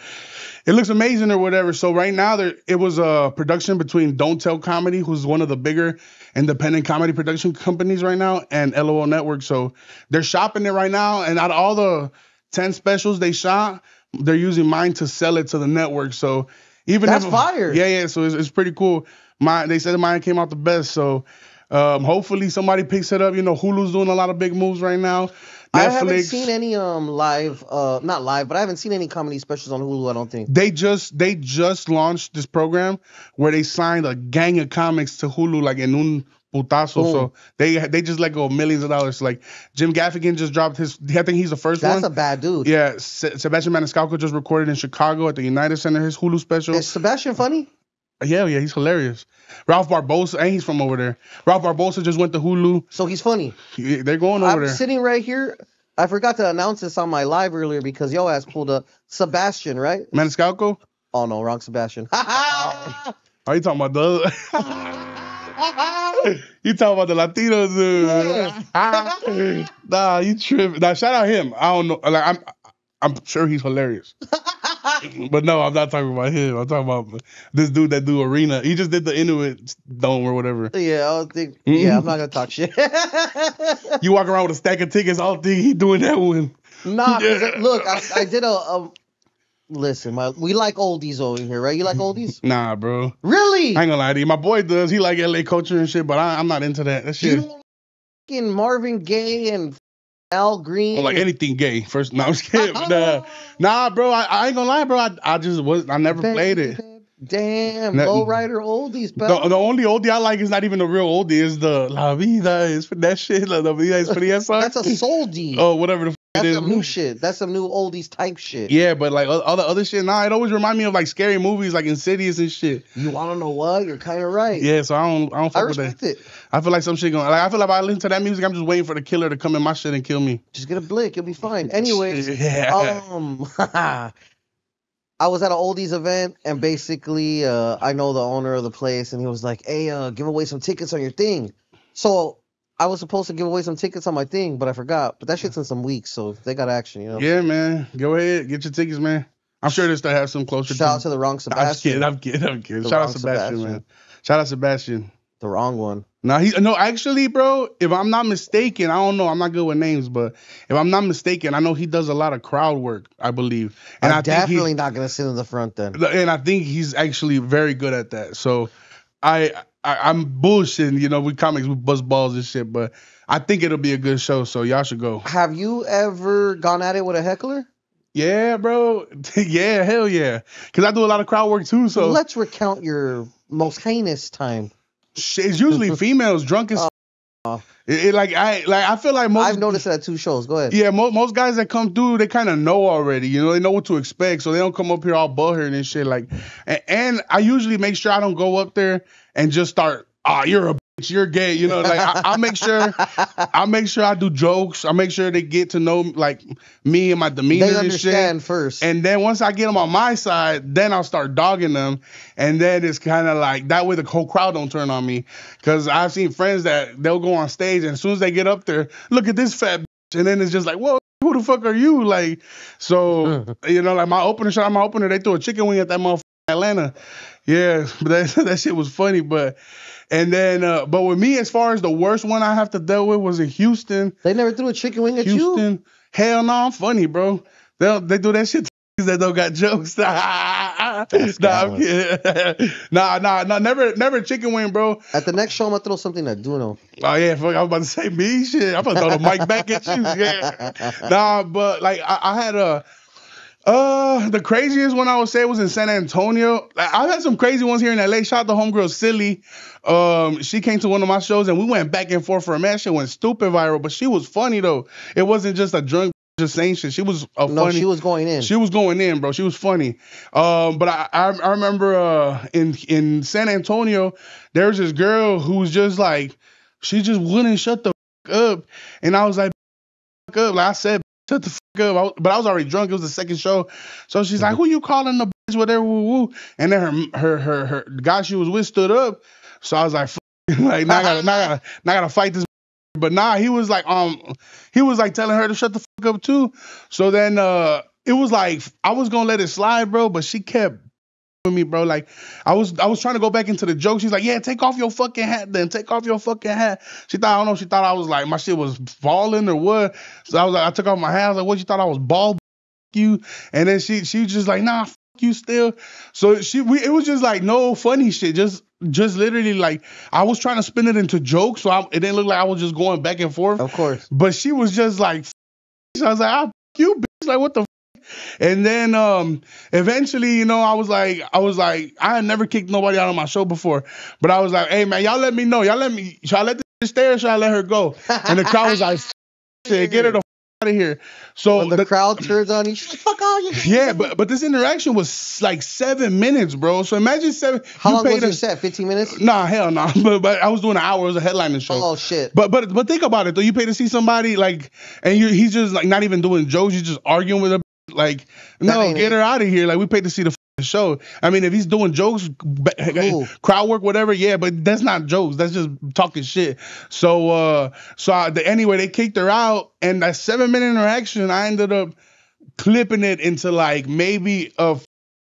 It looks amazing or whatever. So right now it was a production between Don't Tell Comedy, who's one of the bigger independent comedy production companies right now, and LOL Network. So they're shopping it right now, and out of all the 10 specials they shot, they're using mine to sell it to the network. So even that's fire. Yeah. So it's pretty cool. They said mine came out the best. So hopefully somebody picks it up. You know, Hulu's doing a lot of big moves right now. Netflix. I haven't seen any live, not live, but I haven't seen any comedy specials on Hulu. I don't think they just launched this program where they signed a gang of comics to Hulu like en un putazo. Boom. So they just let go of millions of dollars. Like Jim Gaffigan just dropped his. I think he's the first one. That's a bad dude. Yeah, Sebastian Maniscalco just recorded in Chicago at the United Center his Hulu special. Is Sebastian funny? Yeah, he's hilarious. Ralph Barbosa, and he's from over there. Ralph Barbosa just went to Hulu. So he's funny. They're going over there. I'm sitting right here. I forgot to announce this on my live earlier because yo ass pulled up Sebastian, right? Maniscalco? Oh no, wrong Sebastian. Are you talking about the You talking about the Latino dude? Yeah. Nah, you tripping. Nah, shout out him. I don't know. Like I'm sure he's hilarious. But no, I'm not talking about him. I'm talking about this dude that do arena. He just did the Inuit Dome or whatever. Yeah, I don't think. Yeah, I'm not gonna talk shit. You walk around with a stack of tickets. I don't think he doing that one. Nah, look, I did a listen. We like oldies over here, right? You like oldies? Nah, bro. Really? I ain't gonna lie to you. My boy does. He like LA culture and shit, but I'm not into that. That shit. You know, Marvin Gaye and Al Green. Well, like anything gay. First, no, I'm just kidding. Nah, bro. I ain't gonna lie, bro. I never played it. Damn, lowrider oldies, pal. The only oldie I like is not even the real oldie. It's the La Vida is that shit. La Vida is fría song. That's a soldie. Oh, whatever the That's some new shit. That's some new oldies type shit. Yeah, but like all the other shit, nah, it always remind me of like scary movies, like Insidious and shit. You want to know what? You're kind of right. Yeah, so I don't fuck with that. Respect it. I feel like some shit going. Like I feel like if I listen to that music, I'm just waiting for the killer to come in my shit and kill me. Just get a blick, you'll be fine. Anyways, yeah. I was at an oldies event, and basically, I know the owner of the place, and he was like, "Hey, give away some tickets on your thing." So I was supposed to give away some tickets on my thing, but I forgot. But that shit's in some weeks, so they got action, you know. Yeah, man. Go ahead, get your tickets, man. I'm sure they still have some closer. Shout out to the wrong Sebastian. I'm kidding. Shout out Sebastian, man. Shout out Sebastian. The wrong one. No, actually, bro, if I'm not mistaken, I don't know, I'm not good with names, but if I'm not mistaken, I know he does a lot of crowd work, I believe. And I'm definitely not going to sit in the front then. And I think he's actually very good at that. So I I'm bullshitting, you know, we comics, we bust balls and shit, but I think it'll be a good show, so y'all should go. Have you ever gone at it with a heckler? Yeah, bro. Yeah, hell yeah. Because I do a lot of crowd work too, so. Let's recount your most heinous time. Shit, it's usually females drunk as I feel like most. I've noticed it at 2 shows. Go ahead. Yeah, most guys that come through, they kind of know already. You know, they know what to expect, so they don't come up here all butthurt and shit. Like, and I usually make sure I don't go up there and just start. You're a bitch, you're gay. You know, like I make sure I do jokes. I make sure they get to know like me and my demeanor. They and shit. understand first, and then once I get them on my side, then I'll start dogging them, and then it's kind of like that way the whole crowd don't turn on me. Because I've seen friends that they'll go on stage and as soon as they get up there, look at this fat bitch, and then it's just like, whoa, who the fuck are you? Like, so you know, like my opener, they threw a chicken wing at that motherfucker in Atlanta. Yeah, but that shit was funny, but. And then, but with me, as far as the worst one I have to deal with was in Houston. They never threw a chicken wing at Houston, you? hell no, I'm funny, bro. They do that shit to that don't got jokes. Nah, never chicken wing, bro. At the next show, I'm gonna throw something at Doknow. Oh yeah, fuck, I was about to say me shit. I'm gonna throw the mic back at you. Yeah. Nah, but like I had the craziest one I would say was in San Antonio. Like, I've had some crazy ones here in LA. Shout out to homegirl Silly. She came to one of my shows and we went back and forth for a match. She went stupid viral, but she was funny though. It wasn't just a drunk just saying shit. She was funny. She was going in. She was going in, bro. She was funny. But I remember in San Antonio, there was this girl who was just like, she just wouldn't shut the fuck up. And I was like, fuck up. Like I said, shut the fuck up. But I was already drunk. It was the second show. So she's like, who you calling the bitch, whatever, woo woo. And then her guy she was with stood up. So I was like, like now I gotta fight this. But nah, he was like telling her to shut the fuck up too. So then it was like I was gonna let it slide, bro, but she kept with me, bro. Like I was trying to go back into the joke. She's like, yeah, take off your fucking hat then. Take off your fucking hat. She thought, I don't know, she thought I was like my shit was falling or what. So I was like, I took off my hat. I was like, what, you thought I was bald you? And then she was just like, nah, fuck you still. So it was just like no funny shit. Just literally like I was trying to spin it into jokes, so it didn't look like I was just going back and forth. Of course. But she was just like, so I was like, fuck you, bitch. Like what the. And then eventually, you know, I was like, I had never kicked nobody out of my show before, but I was like, hey man, y'all let me know. Should I let this stay or should I let her go? And the crowd was like, shit, get her the out of here. So when the crowd turns on you, she's like, fuck all you. Yeah, but this interaction was like 7 minutes, bro. So imagine 7. How long was your set? 15 minutes? Nah, hell no. Nah. But I was doing an hour. It was a headlining show. Oh shit. But think about it though. You pay to see somebody like, and he's just like not even doing jokes. He's just arguing with her. Like, no, get her out of here. Like we paid to see the show. I mean, if he's doing jokes, crowd work, whatever, yeah, but that's not jokes. That's just talking shit. So anyway, they kicked her out, and that 7-minute interaction, I ended up clipping it into like maybe a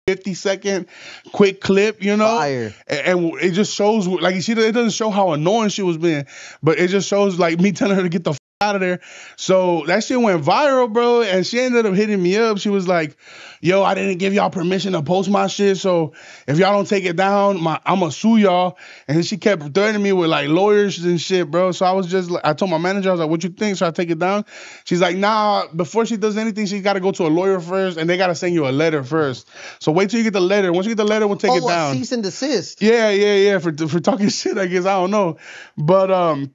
50-second quick clip, you know. Fire. And it just shows like it doesn't show how annoying she was being, but it just shows like me telling her to get the out of there. So that shit went viral, bro, and she ended up hitting me up. She was like, yo, I didn't give y'all permission to post my shit, so if y'all don't take it down, I'm gonna sue y'all. And she kept threatening me with like lawyers and shit, bro. So I was just like, I told my manager, I was like, what you think? Should I take it down? She's like, nah, before she does anything, she gotta go to a lawyer first, and they gotta send you a letter first. So wait till you get the letter. Once you get the letter, we'll take it down. Cease and desist. Yeah, for talking shit, I guess. I don't know. But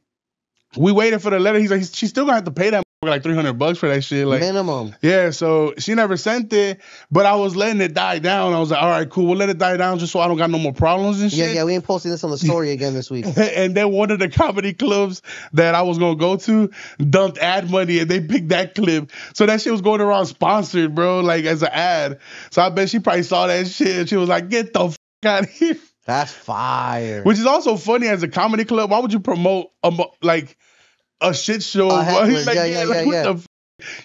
we waited for the letter. He's like, she's still gonna have to pay that like $300 for that shit, like minimum. Yeah, so she never sent it, but I was letting it die down. I was like, all right, cool, we'll let it die down just so I don't got no more problems and shit. Yeah, we ain't posting this on the story again this week. And then one of the comedy clubs that I was gonna go to dumped ad money, and they picked that clip, so that shit was going around sponsored, bro, like as an ad. So I bet she probably saw that shit and she was like, get the fuck out of here. That's fire. Which is also funny as a comedy club. Why would you promote a shit show? Heckler. Like, Yeah.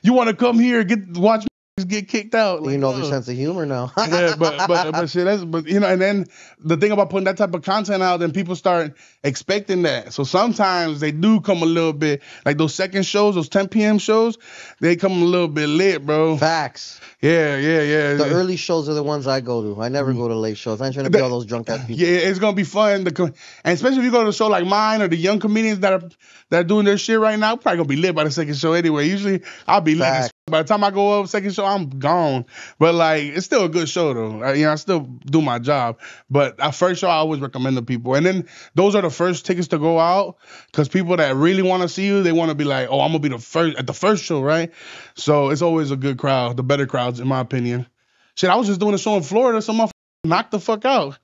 you want to come here, watch get kicked out. You Like, know their sense of humor now. yeah, but shit, but you know, and then the thing about putting that type of content out, then people start expecting that. So sometimes they do come a little bit like those second shows, those 10 p.m. shows, they come a little bit lit, bro. Facts. Yeah. The early shows are the ones I go to. I never go to late shows. I ain't trying to be all those drunk ass people. Yeah, it's gonna be fun. And especially if you go to a show like mine or the young comedians that are doing their shit right now, probably gonna be lit by the second show anyway. Usually I'll be lit. Facts. By the time I go up second show, I'm gone. But like, it's still a good show though. I still do my job. But at first show, I always recommend to people. And then those are the first tickets to go out because people that really want to see you, they want to be like, oh, I'm gonna be the first at the first show, right? So it's always a good crowd, the better crowds, in my opinion. Shit, I was just doing a show in Florida. Some motherfucker knocked the fuck out.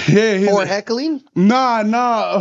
Yeah, For heckling? Nah.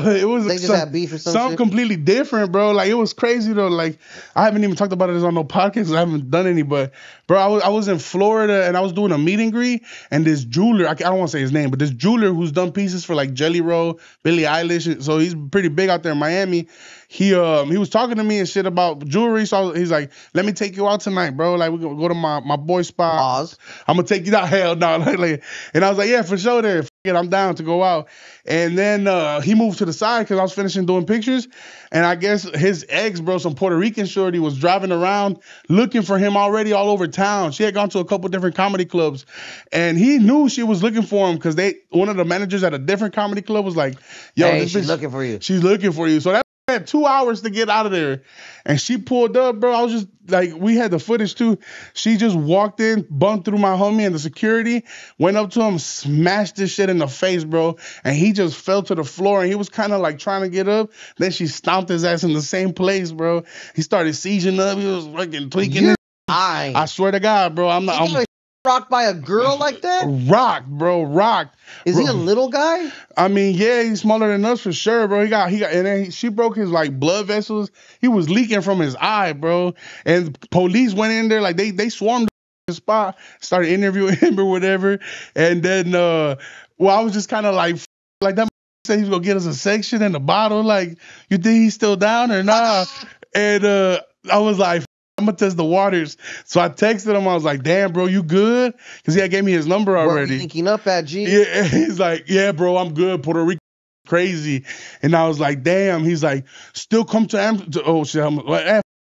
It was They just had beef or something shit? completely different, bro. Like, it was crazy though. Like, I haven't even talked about it on no podcast. I haven't done any, but bro, I was in Florida and I was doing a meet and greet, and this jeweler, I don't want to say his name, but this jeweler who's done pieces for like Jelly Roll, Billie Eilish, so he's pretty big out there in Miami. He was talking to me and shit about jewelry, so he's like, "Let me take you out tonight, bro. Like, we're gonna go to my boy's spot. Pause. I'm gonna take you out." Hell no. Like, and I was like, "Yeah, for sure. Then I'm down to go out." And then he moved to the side because I was finishing doing pictures, and I guess his ex, bro, some Puerto Rican shorty, was driving around looking for him already all over town. She had gone to a couple different comedy clubs, and he knew she was looking for him because one of the managers at a different comedy club was like, "Yo, Hey, this she's bitch, looking for you." she's looking for you." So that had 2 hours to get out of there, and she pulled up, bro. I was just like, we had the footage too. She just walked in, bumped through my homie and the security, went up to him, smashed this shit in the face, bro, and he just fell to the floor, and he was kind of like trying to get up. Then she stomped his ass in the same place, bro. He started seizing up. He was fucking tweaking. You're I swear to God, bro, I'm not. You got rocked by a girl like that? Rocked, bro, rocked. Is bro. he a little guy? I mean, yeah, he's smaller than us for sure, bro. He got, and then she broke his like blood vessels. He was leaking from his eye, bro. And police went in there, like they swarmed the spot, started interviewing him or whatever. And then, I was just kind of like that said he's gonna get us a section in the bottle. Like, you think he's still down or not? And I was like, I'm gonna test the waters. So I texted him. I was like, "Damn, bro, you good?" Because he had gave me his number already. Where are you linking up at, G? Yeah, he's like, "Yeah, bro, I'm good. Puerto Rico, crazy." And I was like, "Damn." He's like, "Still come to Amsterdam." Oh shit,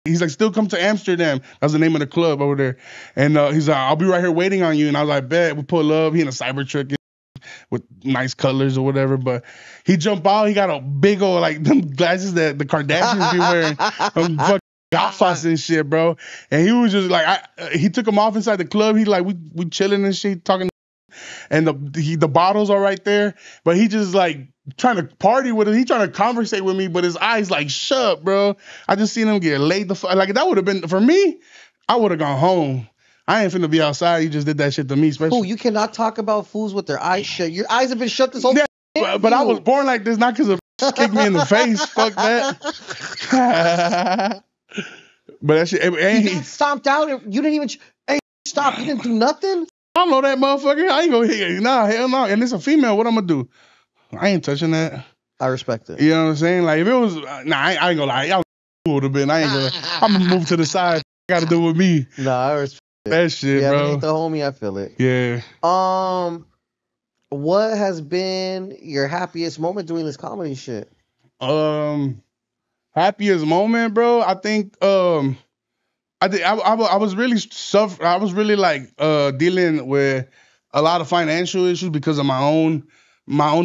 he's like, "Still come to Amsterdam." That's the name of the club over there. And he's like, "I'll be right here waiting on you." And I was like, "Bet." We pull up. He in a Cybertruck with nice colors or whatever. But he jumped out. He got a big old like them glasses that the Kardashians be wearing. Fucking gafas and shit, bro. And he was just like, he took him off inside the club. He like, we chilling and shit, talking. And the bottles are right there, but he just like trying to party with it. He trying to conversate with me, but his eyes like shut, bro. I just seen him get laid the fuck. Like, that would have been for me. I would have gone home. I ain't finna be outside. You just did that shit to me, especially. Oh, you cannot talk about fools with their eyes shut. Your eyes have been shut this whole. Yeah, but I was born like this, not because of kicked me in the face. Fuck that. But that shit, You got stomped out. You didn't even. Hey, stop! You didn't do nothing. I don't know that motherfucker. I ain't gonna hit you. Nah, hell no. And it's a female. What I'm gonna do? I ain't touching that. I respect it. You know what I'm saying? Like, if it was, I ain't gonna lie. Y'all would have been. I'm gonna move to the side. Got to do with me. Nah, I respect that shit, yeah, bro. Yeah, the homie, I feel it. Yeah. What has been your happiest moment doing this comedy shit? Happiest moment, bro. I think I was really I was really like dealing with a lot of financial issues because of my own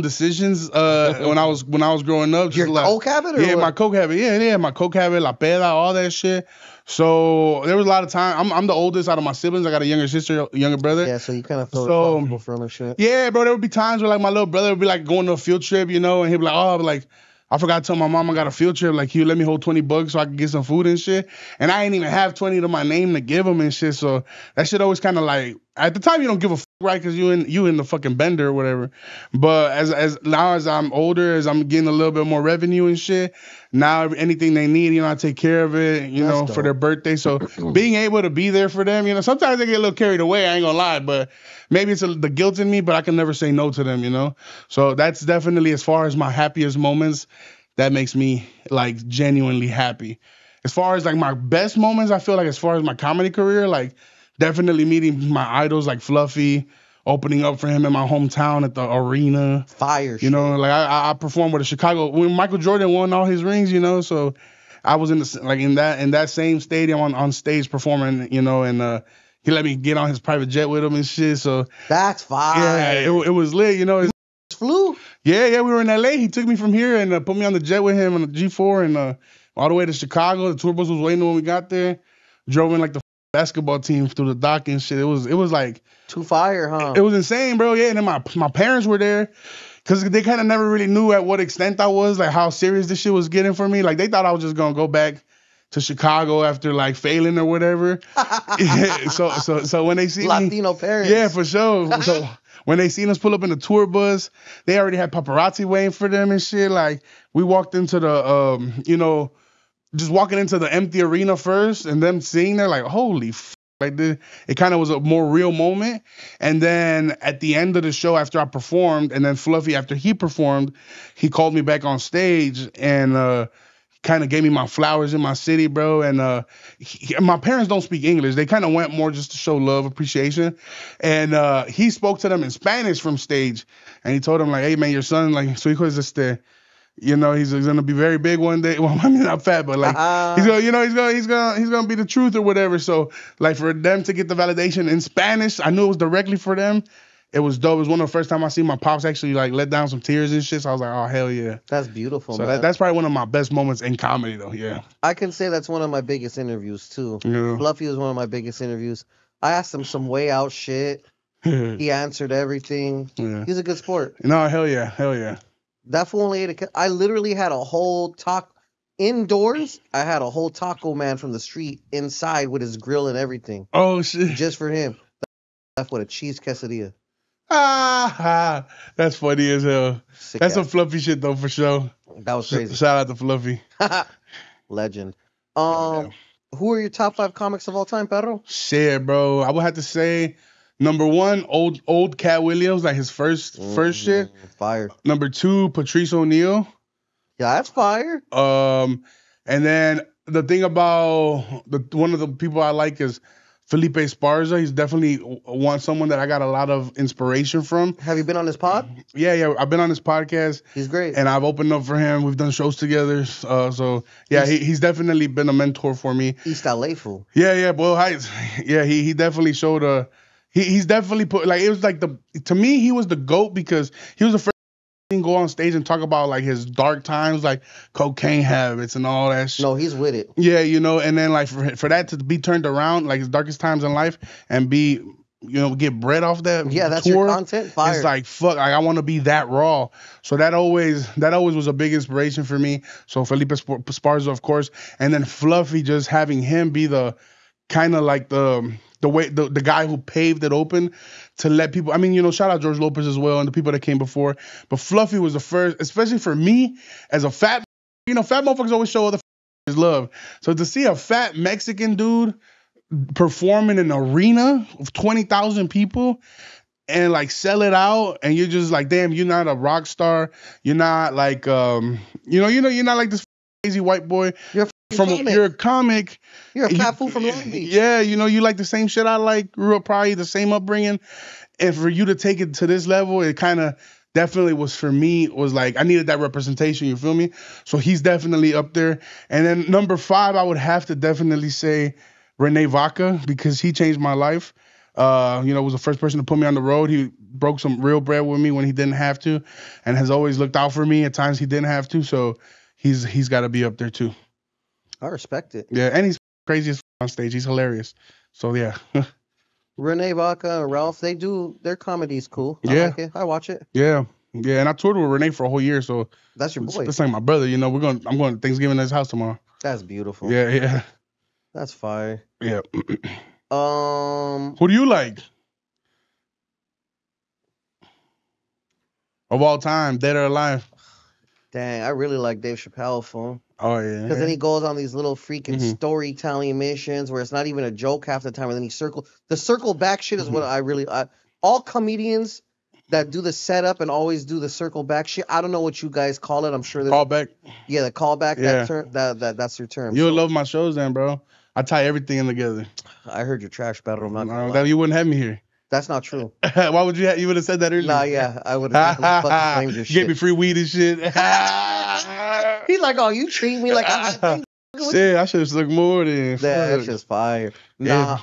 decisions when I was growing up. Your like, coke habit? Or yeah, what? my coke habit. Yeah, my coke habit, la peda, all that shit. So there was a lot of time. I'm the oldest out of my siblings. I got a younger sister, younger brother. Yeah, so you kind of feel responsible for them shit. Yeah, bro. There would be times where like my little brother would be like going to a field trip, you know, and he'd be like, "Oh, like, I forgot to tell my mom I got a field trip. Like, you let me hold $20 so I can get some food and shit." And I ain't even have 20 to my name to give him and shit. So that shit always kind of like, at the time you don't give a fuck, right? Because you in the fucking bender or whatever. But as now as I'm older, as I'm getting a little bit more revenue and shit, now anything they need, you know, I take care of it, you know, for their birthday. So being able to be there for them, you know, sometimes they get a little carried away. I ain't gonna lie, but maybe it's the guilt in me, but I can never say no to them, you know. So that's definitely, as far as my happiest moments, that makes me like genuinely happy. As far as like my best moments, I feel like as far as my comedy career, like definitely meeting my idols like Fluffy, opening up for him in my hometown at the arena. Fire You know, shit. like I performed with the Chicago when Michael Jordan won all his rings. You know, so I was in that same stadium on stage performing. You know, and he let me get on his private jet with him and shit. So That's fire. yeah, it was lit. You know, Flew. yeah, we were in LA. He took me from here and put me on the jet with him on the G4 and all the way to Chicago. The tour bus was waiting when we got there. Drove in like the basketball team through the dock and shit. It was like Too fire, huh? it was insane, bro. Yeah, and then my parents were there because they kind of never really knew at what extent I was, like how serious this shit was getting for me. Like they thought I was just gonna go back to Chicago after like failing or whatever. So when they see Latino me, parents. yeah, for sure. So when they seen us pull up in the tour bus, they already had paparazzi waiting for them and shit. Like we walked into the just walking into the empty arena first, and them seeing there like holy. Like it kind of was a more real moment. And then at the end of the show, after I performed, and then Fluffy after he performed, he called me back on stage and kind of gave me my flowers in my city, bro. And my parents don't speak English. They kind of went more just to show love, appreciation. And he spoke to them in Spanish from stage, and he told them like, "Hey man, your son like su hijo es este." You know, he's gonna be very big one day. Well, I mean, not fat, but like he's gonna be the truth or whatever. So like for them to get the validation in Spanish, I knew it was directly for them. It was dope. It was one of the first time I seen my pops actually like let down some tears and shit. So I was like, oh hell yeah. That's beautiful, So man. that's probably one of my best moments in comedy though. Yeah. I can say that's one of my biggest interviews too. Yeah. Fluffy was one of my biggest interviews. I asked him some way out shit. He answered everything. Yeah. He's a good sport. No, hell yeah. That fool only ate I literally had a whole indoors. I had a whole taco man from the street inside with his grill and everything, Oh shit. just for him. Left with a cheese quesadilla. That's funny as hell. Sick That's some ass. Fluffy shit though for sure. That was crazy. Shout out to Fluffy. Legend. Yeah. Who are your top 5 comics of all time, Pedro? Shit, bro. I would have to say number 1, old Cat Williams, like his first shit. Fire. Number 2, Patrice O'Neal. Yeah, that's fire. And then the thing about one of the people I like is Felipe Esparza. He's definitely someone that I got a lot of inspiration from. Have you been on this pod? Yeah. I've been on his podcast. He's great. And I've opened up for him. We've done shows together. So yeah, he's definitely been a mentor for me. East LA fool. Yeah, Boyle Heights. Yeah, he definitely showed he's definitely put like it was like to me he was the GOAT because he was the first to go on stage and talk about like his dark times, like cocaine habits and all that shit. No, he's with it. Yeah, and then like for that to be turned around, like his darkest times in life, and be get bread off that. Yeah, that's tour, your content. Fire. It's like fuck, like I want to be that raw. So that always was a big inspiration for me. So Felipe Esparza, of course, and then Fluffy, just having him be the kind of like the guy who paved it open to let people. I mean, shout out George Lopez as well and the people that came before. But Fluffy was the first, especially for me as a fat. Fat motherfuckers always show other his love. So to see a fat Mexican dude perform in an arena of 20,000 people and like sell it out, and you're just like, damn, you're not a rock star. You're not like you're not like this crazy white boy. You're a comic. You're a fat fool from Long Beach. Yeah, you like the same shit I like. Grew up probably the same upbringing, and for you to take it to this level, it kind of definitely was for me. Was like I needed that representation. You feel me? So he's definitely up there. And then number 5, I would have to definitely say Renee Vaca, because he changed my life. Was the first person to put me on the road. He broke some real bread with me when he didn't have to, and has always looked out for me at times he didn't have to. So he's got to be up there too. I respect it. Yeah, and he's crazy as on stage. He's hilarious. So yeah. Renee Vaca and Ralph, their comedy's cool. I like it. I watch it. Yeah, and I toured with Renee for a whole year, so that's your boy. That's like my brother. I'm going to Thanksgiving at his house tomorrow. That's beautiful. Yeah. That's fire. Yeah. Who do you like? Of all time, dead or alive? Dang, I really like Dave Chappelle, fool. Oh, yeah. Because then he goes on these little freaking storytelling missions where it's not even a joke half the time, and then the circle back shit is what all comedians that do the setup and always do the circle back shit. I don't know what you guys call it. I'm sure there's callback. Yeah, the callback. Yeah. That's your term. You'll love my shows then, bro. I tie everything in together. I heard your trash battle. I'm not gonna lie. That you wouldn't have me here. That's not true. Why would you? You would have said that earlier. Nah, yeah, I would have definitely fucking claimed your You gave me shit. free weed and shit. He's like, oh, you treat me like Shit, I should have looked more than. that's just fire. Nah,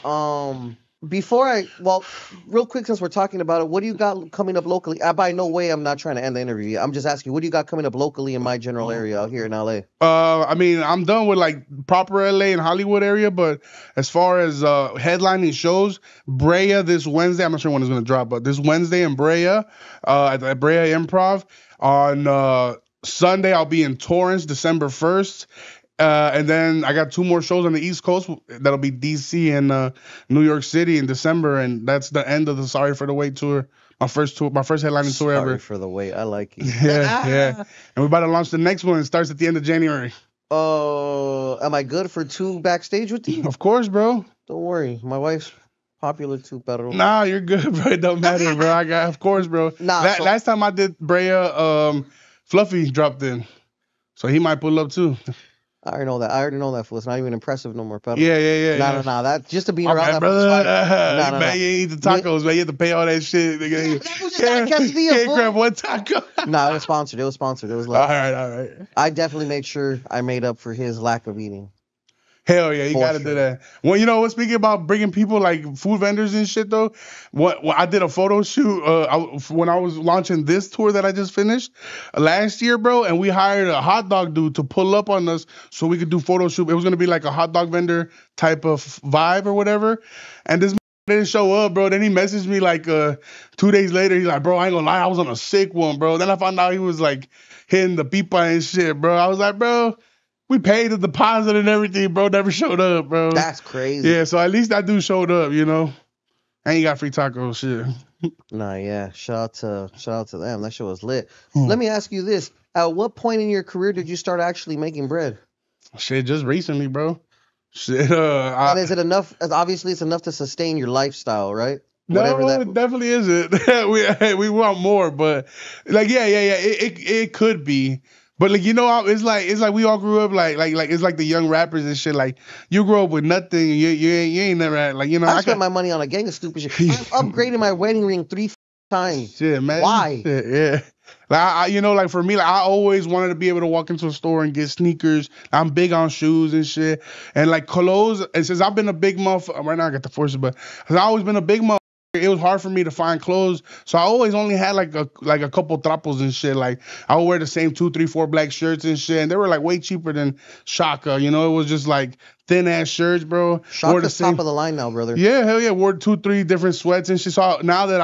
real quick, since we're talking about it, what do you got coming up locally? By no way, I'm not trying to end the interview. I'm just asking, what do you got coming up locally in my general area out here in LA? I mean, I'm done with like proper LA and Hollywood area, but as far as headlining shows, Brea this Wednesday, I'm not sure when it's gonna drop, but this Wednesday in Brea, at the Brea Improv. On Sunday, I'll be in Torrance, December 1st. And then I got 2 more shows on the East Coast. That'll be DC and New York City in December, and that's the end of the Sorry for the Wait tour. My first headlining tour ever. Sorry for the wait. I like it. Yeah. And we're about to launch the next one. It starts at the end of January. Oh, am I good for 2 backstage with you? Of course, bro. Don't worry, my wife's popular too, pero. Nah, you're good, bro. It don't matter, bro. Of course, bro. Last time I did Brea, Fluffy dropped in, so he might pull up too. I already know that. Fool. It's not even impressive no more, pero. Yeah. No. That just to be around that. Brother. No. Man, you eat the tacos, man. You have to pay all that shit. That was just not quesadilla, fool. Grab one taco. No, it was sponsored. It was love. All right. I definitely made sure I made up for his lack of eating. Hell yeah, you gotta do that. Well, you know what? Speaking about bringing people like food vendors and shit, though, what I did a photo shoot when I was launching this tour that I just finished last year, bro, and we hired a hot dog dude to pull up on us so we could do photo shoot. It was gonna be like a hot dog vendor type of vibe or whatever, and this didn't show up, bro. Then he messaged me like 2 days later. He's like, bro, I ain't gonna lie, I was on a sick one, bro. Then I found out he was like hitting the pipa and shit, bro. I was like, bro. We paid the deposit and everything, bro. Never showed up, bro. That's crazy. Yeah, so at least that dude showed up, you know. And he got free tacos, shit. Nah, yeah. Shout out to them. That shit was lit. Let me ask you this: at what point in your career did you start actually making bread? Shit, just recently, bro. Shit. And is it enough? Obviously, it's enough to sustain your lifestyle, right? No, it definitely isn't. we want more, but like, yeah. It could be. But like, you know, it's like we all grew up like it's like the young rappers and shit. Like you grew up with nothing. You ain't never like, you know. I spent my money on a gang of stupid shit. I'm upgrading my wedding ring 3 times. Shit, man. Why? Shit, yeah. Like you know, like for me, like I always wanted to be able to walk into a store and get sneakers. I'm big on shoes and shit, and like clothes. And since I've been a big motherfucker, right now I got the forces, but I've always been a big motherfucker. It was hard for me to find clothes, so I always only had like a couple trapos and shit. Like I would wear the same 2, 3, 4 black shirts and shit, and they were like way cheaper than Shaka. You know, it was just like thin ass shirts, bro. Shaka's top of the line now, brother. Yeah, hell yeah. Wore 2, 3 different sweats and shit. So now you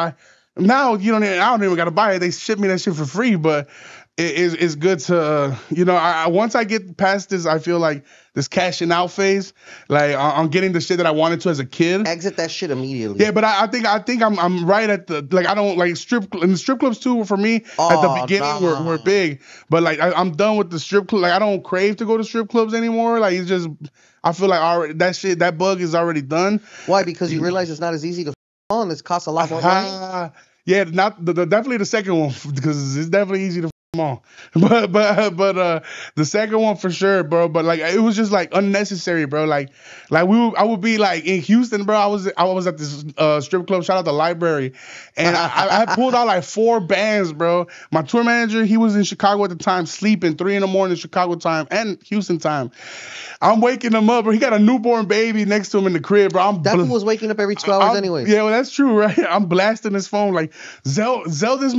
know, I don't even gotta buy it. They ship me that shit for free, but it's good to you know. Once I get past this, I feel like this cashing out phase, like I'm getting the shit that I wanted to as a kid. Exit that shit immediately. Yeah, but I think I'm right at the like I don't like strip clubs too for me at the beginning were big, but like I'm done with the strip club. Like I don't crave to go to strip clubs anymore. Like it's just I feel like already that bug is already done. Why? Because you realize it's not as easy to on. It costs a lot more money. Yeah, not definitely the second one because it's definitely easy to on. But the second one for sure, bro. But like it was just like unnecessary, bro. Like I would be like in Houston, bro. I was at this strip club. Shout out the Library, and I pulled out like 4 bands, bro. My tour manager, he was in Chicago at the time, sleeping 3 a.m. Chicago time and Houston time. I'm waking him up, bro. He got a newborn baby next to him in the crib, bro. That fool was waking up every 2 hours anyway. Yeah, well that's true, right? I'm blasting his phone like Zell this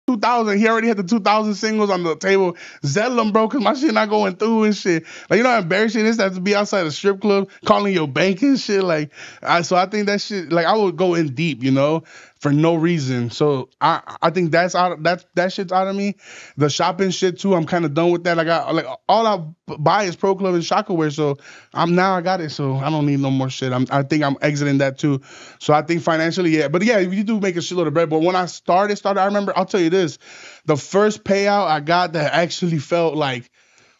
2000. He already had the 2000 singles on the table. Zell them, bro, because my shit not going through and shit. Like, you know how embarrassing it is to have to be outside a strip club calling your bank and shit. Like, so I think that shit, like, I would go in deep, you know, for no reason. So I think that shit's out of me. The shopping shit too, I'm kind of done with that. I got like all I buy is Pro Club and Shaka wear. So I got it. So I don't need no more shit. I think I'm exiting that too. So I think financially, yeah. But yeah, you do make a shitload of bread. But when I started, I remember, I'll tell you this, the first payout I got that actually felt like,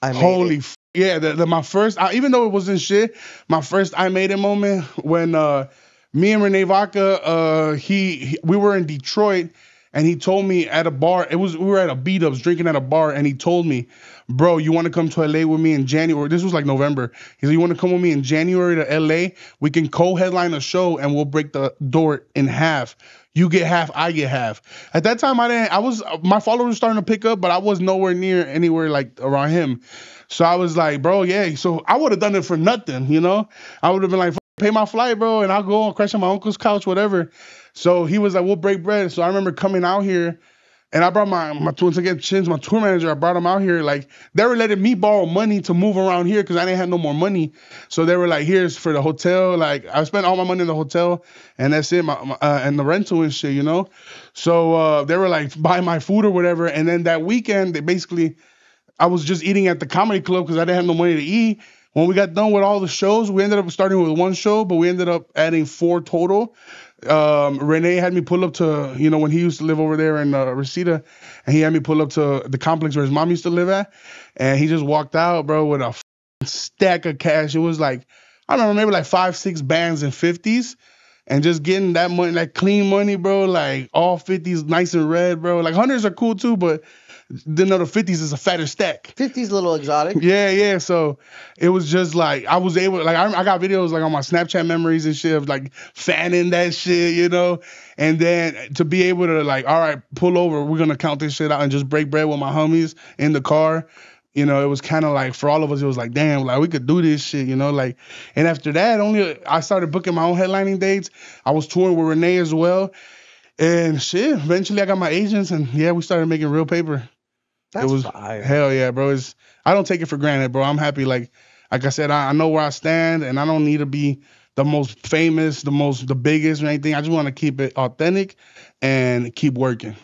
holy yeah, my first, even though it wasn't shit, my first I made it moment when me and Renee Vaca, we were in Detroit And he told me at a bar, we were at a B-Dubs drinking at a bar, and he told me, bro, you want to come to LA with me in January? This was like November. He said, you want to come with me in January to LA? We can co-headline a show and we'll break the door in half. You get half, I get half. At that time, my followers were starting to pick up, but I was nowhere near anywhere like around him. So I was like, bro, yeah. So I would have done it for nothing, you know? I would have been like, pay my flight, bro, and I'll go and crash on my uncle's couch, whatever. So he was like, we'll break bread. So I remember coming out here, and I brought my tour manager, I brought him out here. Like, they were letting me borrow money to move around here because I didn't have no more money. So they were like, here's for the hotel. Like, I spent all my money in the hotel, and that's it, and the rental and shit, you know? So they were like, buy my food or whatever. And then that weekend, I was just eating at the comedy club because I didn't have no money to eat. When we got done with all the shows, we ended up starting with one show, but we ended up adding 4 total. Renee had me pull up to, when he used to live over there in Reseda, and he had me pull up to the complex where his mom used to live at, and he just walked out, bro, with a stack of cash. It was like, I don't know, maybe like 5-6 bands and 50s, and just getting that money, like clean money, bro, like all 50s nice and red, bro. Like 100s are cool too, but the 50s is a fatter stack. 50's a little exotic. Yeah. So it was just like I was able, like I got videos like on my Snapchat memories and shit of like fanning that shit, and then to be able to like, all right, pull over, we're gonna count this shit out and just break bread with my homies in the car. It was kind of like for all of us, it was like, damn, like we could do this shit, like. And after that, I started booking my own headlining dates. I was touring with Renee as well, and shit. Eventually, I got my agents, and yeah, we started making real paper. That's it was fire. Hell yeah, bro. I don't take it for granted, bro. I'm happy. Like I said, I know where I stand, and I don't need to be the most famous, the biggest or anything. I just want to keep it authentic and keep working,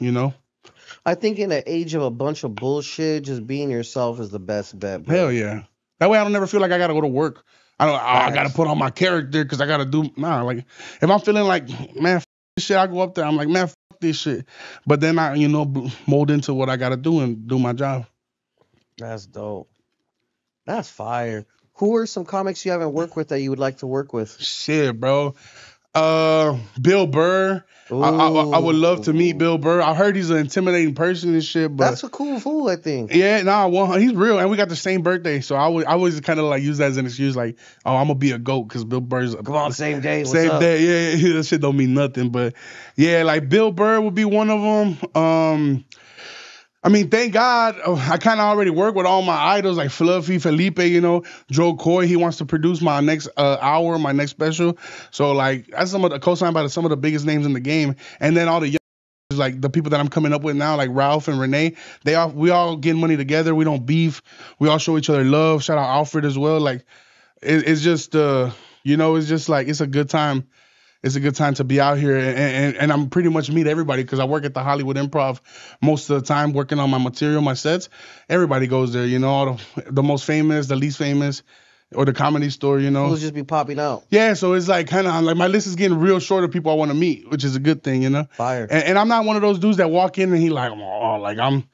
I think in an age of a bunch of bullshit, just being yourself is the best bet, bro. Hell yeah. That way I don't never feel like I got to go to work. I got to put on my character because I got to do, like, if I'm feeling like, man, this shit, I go up there, I'm like, man, this shit. But then I, mold into what I got to do and do my job. That's dope. That's fire. Who are some comics you haven't worked with that you would like to work with? Shit, bro. Bill Burr. I would love to meet Bill Burr. I heard he's an intimidating person and shit, but that's a cool fool, I think. Yeah, he's real, and we got the same birthday, so I always kind of like use that as an excuse, like, oh, I'm gonna be a goat because Bill Burr's come on, same day, same day. Yeah, that shit don't mean nothing, but yeah, like Bill Burr would be one of them. I mean, thank God, I kind of already work with all my idols like Fluffy, Felipe, Joe Coy. He wants to produce my next hour, my next special. So like that's some of the co-signed by some of the biggest names in the game, and then all the young, like the people that I'm coming up with now, like Ralph and Renee. We all get money together. We don't beef. We all show each other love. Shout out Alfred as well. Like it's just it's just like it's a good time. It's a good time to be out here, and I'm pretty much meet everybody because I work at the Hollywood Improv most of the time, working on my material, my sets. Everybody goes there, all the most famous, the least famous, or the Comedy Store, Who'll just be popping out. Yeah, so it's like kind of like my list is getting real short of people I want to meet, which is a good thing, Fire. And I'm not one of those dudes that walk in and he like, oh, like I'm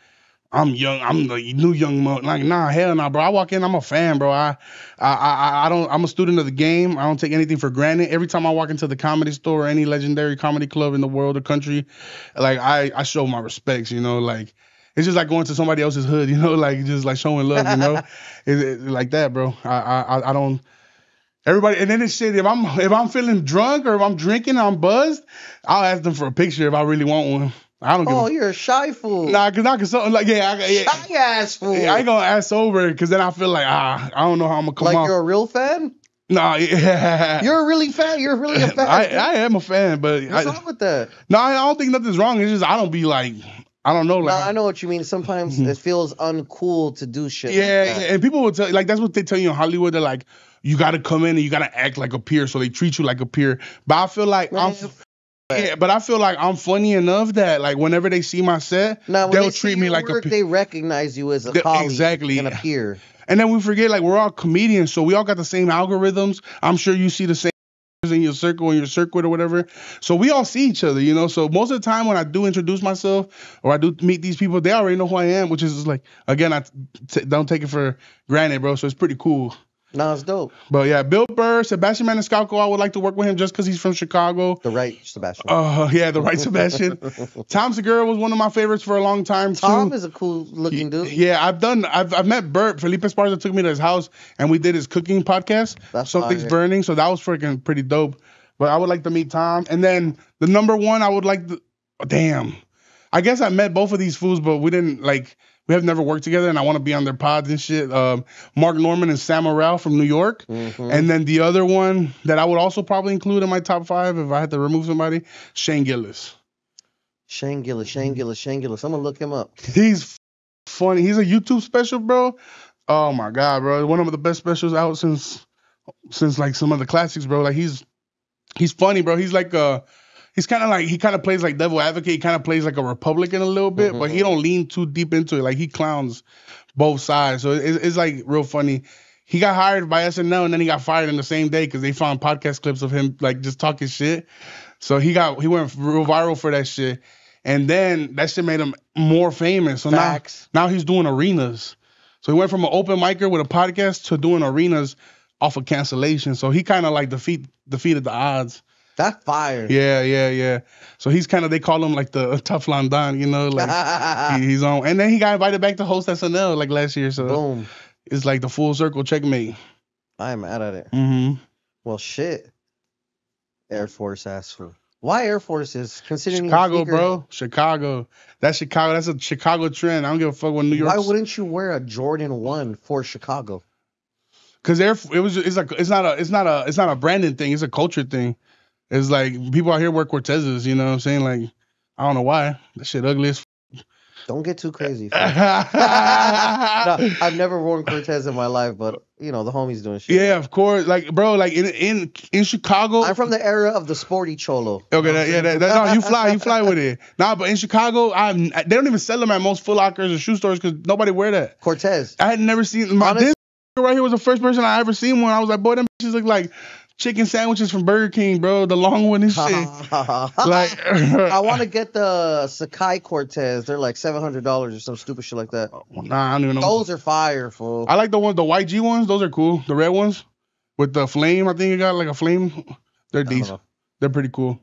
young. I'm the new young mo. Like, nah, hell nah, bro. I walk in, I'm a fan, bro. I don't. I'm a student of the game. I don't take anything for granted. Every time I walk into the Comedy Store or any legendary comedy club in the world or country, like I show my respects. Like it's just like going to somebody else's hood. Like just like showing love. It's like that, bro. I don't. Everybody, and then this shit. If I'm feeling drunk or if I'm drinking, I'm buzzed. I'll ask them for a picture if I really want one. I don't give Oh, you're a shy fool. Nah, cause like Shy ass fool. I ain't gonna ask sober because then I feel like I don't know how I'm gonna come like off. You're a real fan? Nah, yeah. You're really fan. You're really a fan. I am a fan, but what's wrong with that? No, I don't think nothing's wrong. It's just I don't be like I don't know. Like No, I know what you mean. Sometimes it feels uncool to do shit. yeah, like that. and people will tell like that's what they tell you in Hollywood. They're like, you got to come in and you got to act like a peer, so they treat you like a peer. But I feel like but I feel like I'm funny enough that like whenever they see my set, they'll treat me like a peer. They recognize you as a colleague exactly. and a peer. And then we forget like we're all comedians, so we all got the same algorithms. I'm sure you see the same in your circle or your circuit or whatever. So we all see each other, So most of the time when I do introduce myself or I do meet these people, they already know who I am, which is like, again, I don't take it for granted, bro. So it's pretty cool. No, it's dope. But yeah, Bill Burr, Sebastian Maniscalco, I would like to work with him just because he's from Chicago. The right Sebastian. Yeah, the right Sebastian. Tom Segura was one of my favorites for a long time too. Tom is a cool looking dude. Yeah, I've met Bert. Felipe Esparza took me to his house and we did his cooking podcast. That's Something's fire. Burning. So that was freaking pretty dope. But I would like to meet Tom. And then the number one, I would like to. Damn. I guess I met both of these fools, but we have never worked together, and I want to be on their pods and shit. Mark Norman and Sam Morrell from New York. Mm-hmm. And then the other one that I would also probably include in my top 5 if I had to remove somebody, Shane Gillis. Shane Gillis. I'm gonna look him up. He's funny. He's a YouTube special, bro. Oh my god, bro. One of the best specials out since like some of the classics, bro. Like he's funny, bro. He's like he kind of plays like devil advocate. He kind of plays like a Republican a little bit, but he don't lean too deep into it. Like he clowns both sides, so it's like real funny. He got hired by SNL and then he got fired in the same day because they found podcast clips of him like just talking shit. So he went real viral for that shit, and then that shit made him more famous. So now he's doing arenas. So he went from an open micer with a podcast to doing arenas off of cancellation. So he kind of like defeated the odds. That fire. Yeah. So he's kind of, they call him like the Teflon Don, you know, like he's on. And then he got invited back to host SNL like last year. So boom, it's like the full circle checkmate. I am mad at it. Mm-hmm. Well, shit. Air Force asshole. Why Air Forces? Considering Chicago, bro. Chicago. That's Chicago. That's a Chicago trend. I don't give a fuck what New York. Why wouldn't you wear a Jordan 1 for Chicago? Because it's not a branding thing. It's a culture thing. It's like people out here wear Cortezes, you know what I'm saying? Like, I don't know why. That shit ugly as Don't get too crazy. No, I've never worn Cortez in my life, but you know the homies doing shit. Yeah, of course. Like, bro, like in Chicago. I'm from the era of the sporty cholo. Okay, no, you fly with it. Nah, but in Chicago, they don't even sell them at most Foot Lockers or shoe stores because nobody wear that. Cortez. I had never seen this right here was the first person I ever seen one. I was like, boy, them bitches look like chicken sandwiches from Burger King, bro. The long one and shit. Like, I want to get the C-caine Cortez. They're like $700 or some stupid shit like that. Nah, I don't even know. Those are fire, fool. I like the YG ones. Those are cool. The red ones with the flame. I think you got like a flame. They're decent. They're pretty cool.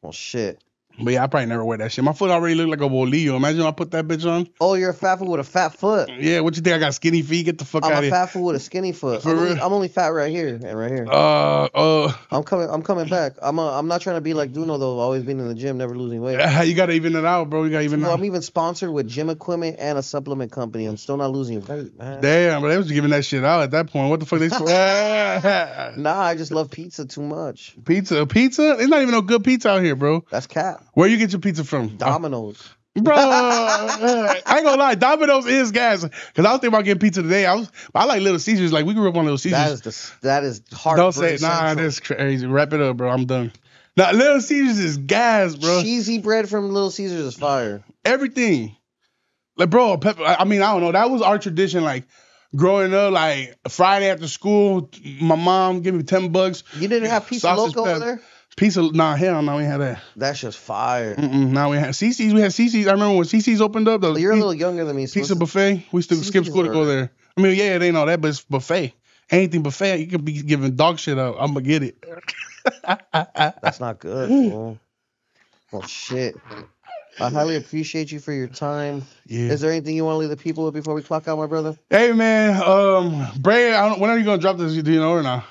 Well, shit. But yeah, I probably never wear that shit. My foot already look like a bolillo. Imagine if I put that bitch on. Oh, you're a fat foot with a fat foot. Yeah, what you think? I got skinny feet? Get the fuck out of here. I'm a fat foot with a skinny foot. I'm only fat right here and right here. I'm coming back. I'm not trying to be like Doknow though. Always being in the gym, never losing weight. You gotta even it out, bro. You gotta even it out. I'm even sponsored with gym equipment and a supplement company. I'm still not losing weight, man. Damn, but they was giving that shit out at that point. What the fuck they? Nah, I just love pizza too much. Pizza. There's not even no good pizza out here, bro. That's cap. Where you get your pizza from? Domino's. Bro, I ain't gonna lie, Domino's is gas. Cause I was thinking about getting pizza today. I like Little Caesars. Like we grew up on Little Caesars. That is hard. Don't say that's crazy. Wrap it up, bro. I'm done. Now Little Caesars is gas, bro. Cheesy bread from Little Caesars is fire. Everything. Like, bro, I mean, I don't know. That was our tradition. Like growing up, like Friday after school, my mom gave me $10. You didn't have pizza loco over there? Hell no, we had that. That's just fire. Now we had CC's. We had CC's. I remember when CC's opened up. You're a little younger than me. So pizza buffet. We used to skip school to go there. I mean, yeah, it ain't all that, but it's buffet. Anything buffet, you could be giving dog shit out. I'm gonna get it. That's not good. Bro. Well, shit. I highly appreciate you for your time. Yeah. Is there anything you want to leave the people with before we clock out, my brother? Hey, man. Bray, when are you gonna drop this? Do you know or not?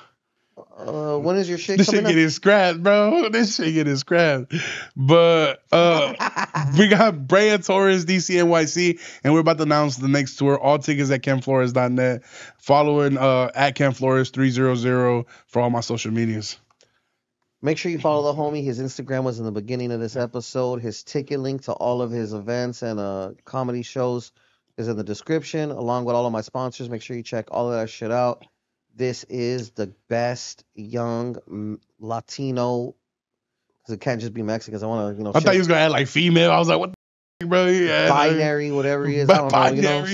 When is your shit this coming shit getting scrapped, bro. This shit getting scrapped. But we got Brea Torres, DC NYC, and we're about to announce the next tour. All tickets at kenflores.net. Following at kenflores300 for all my social medias. Make sure you follow the homie. His Instagram was in the beginning of this episode. His ticket link to all of his events and comedy shows is in the description, along with all of my sponsors. Make sure you check all of that shit out. This is the best young Latino, because it can't just be Mexicans. I want to, I thought you was gonna add like female. I was like, what the f, bro? Yeah, binary, whatever he is. I don't know. You know what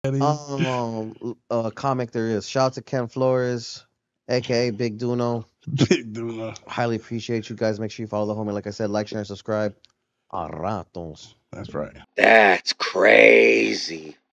I'm saying? Comic there is. Shout out to Ken Flores, aka Big Doknow. Big Doknow. Highly appreciate you guys. Make sure you follow the homie. Like I said, like, share, and subscribe. A ratos. That's right. That's crazy.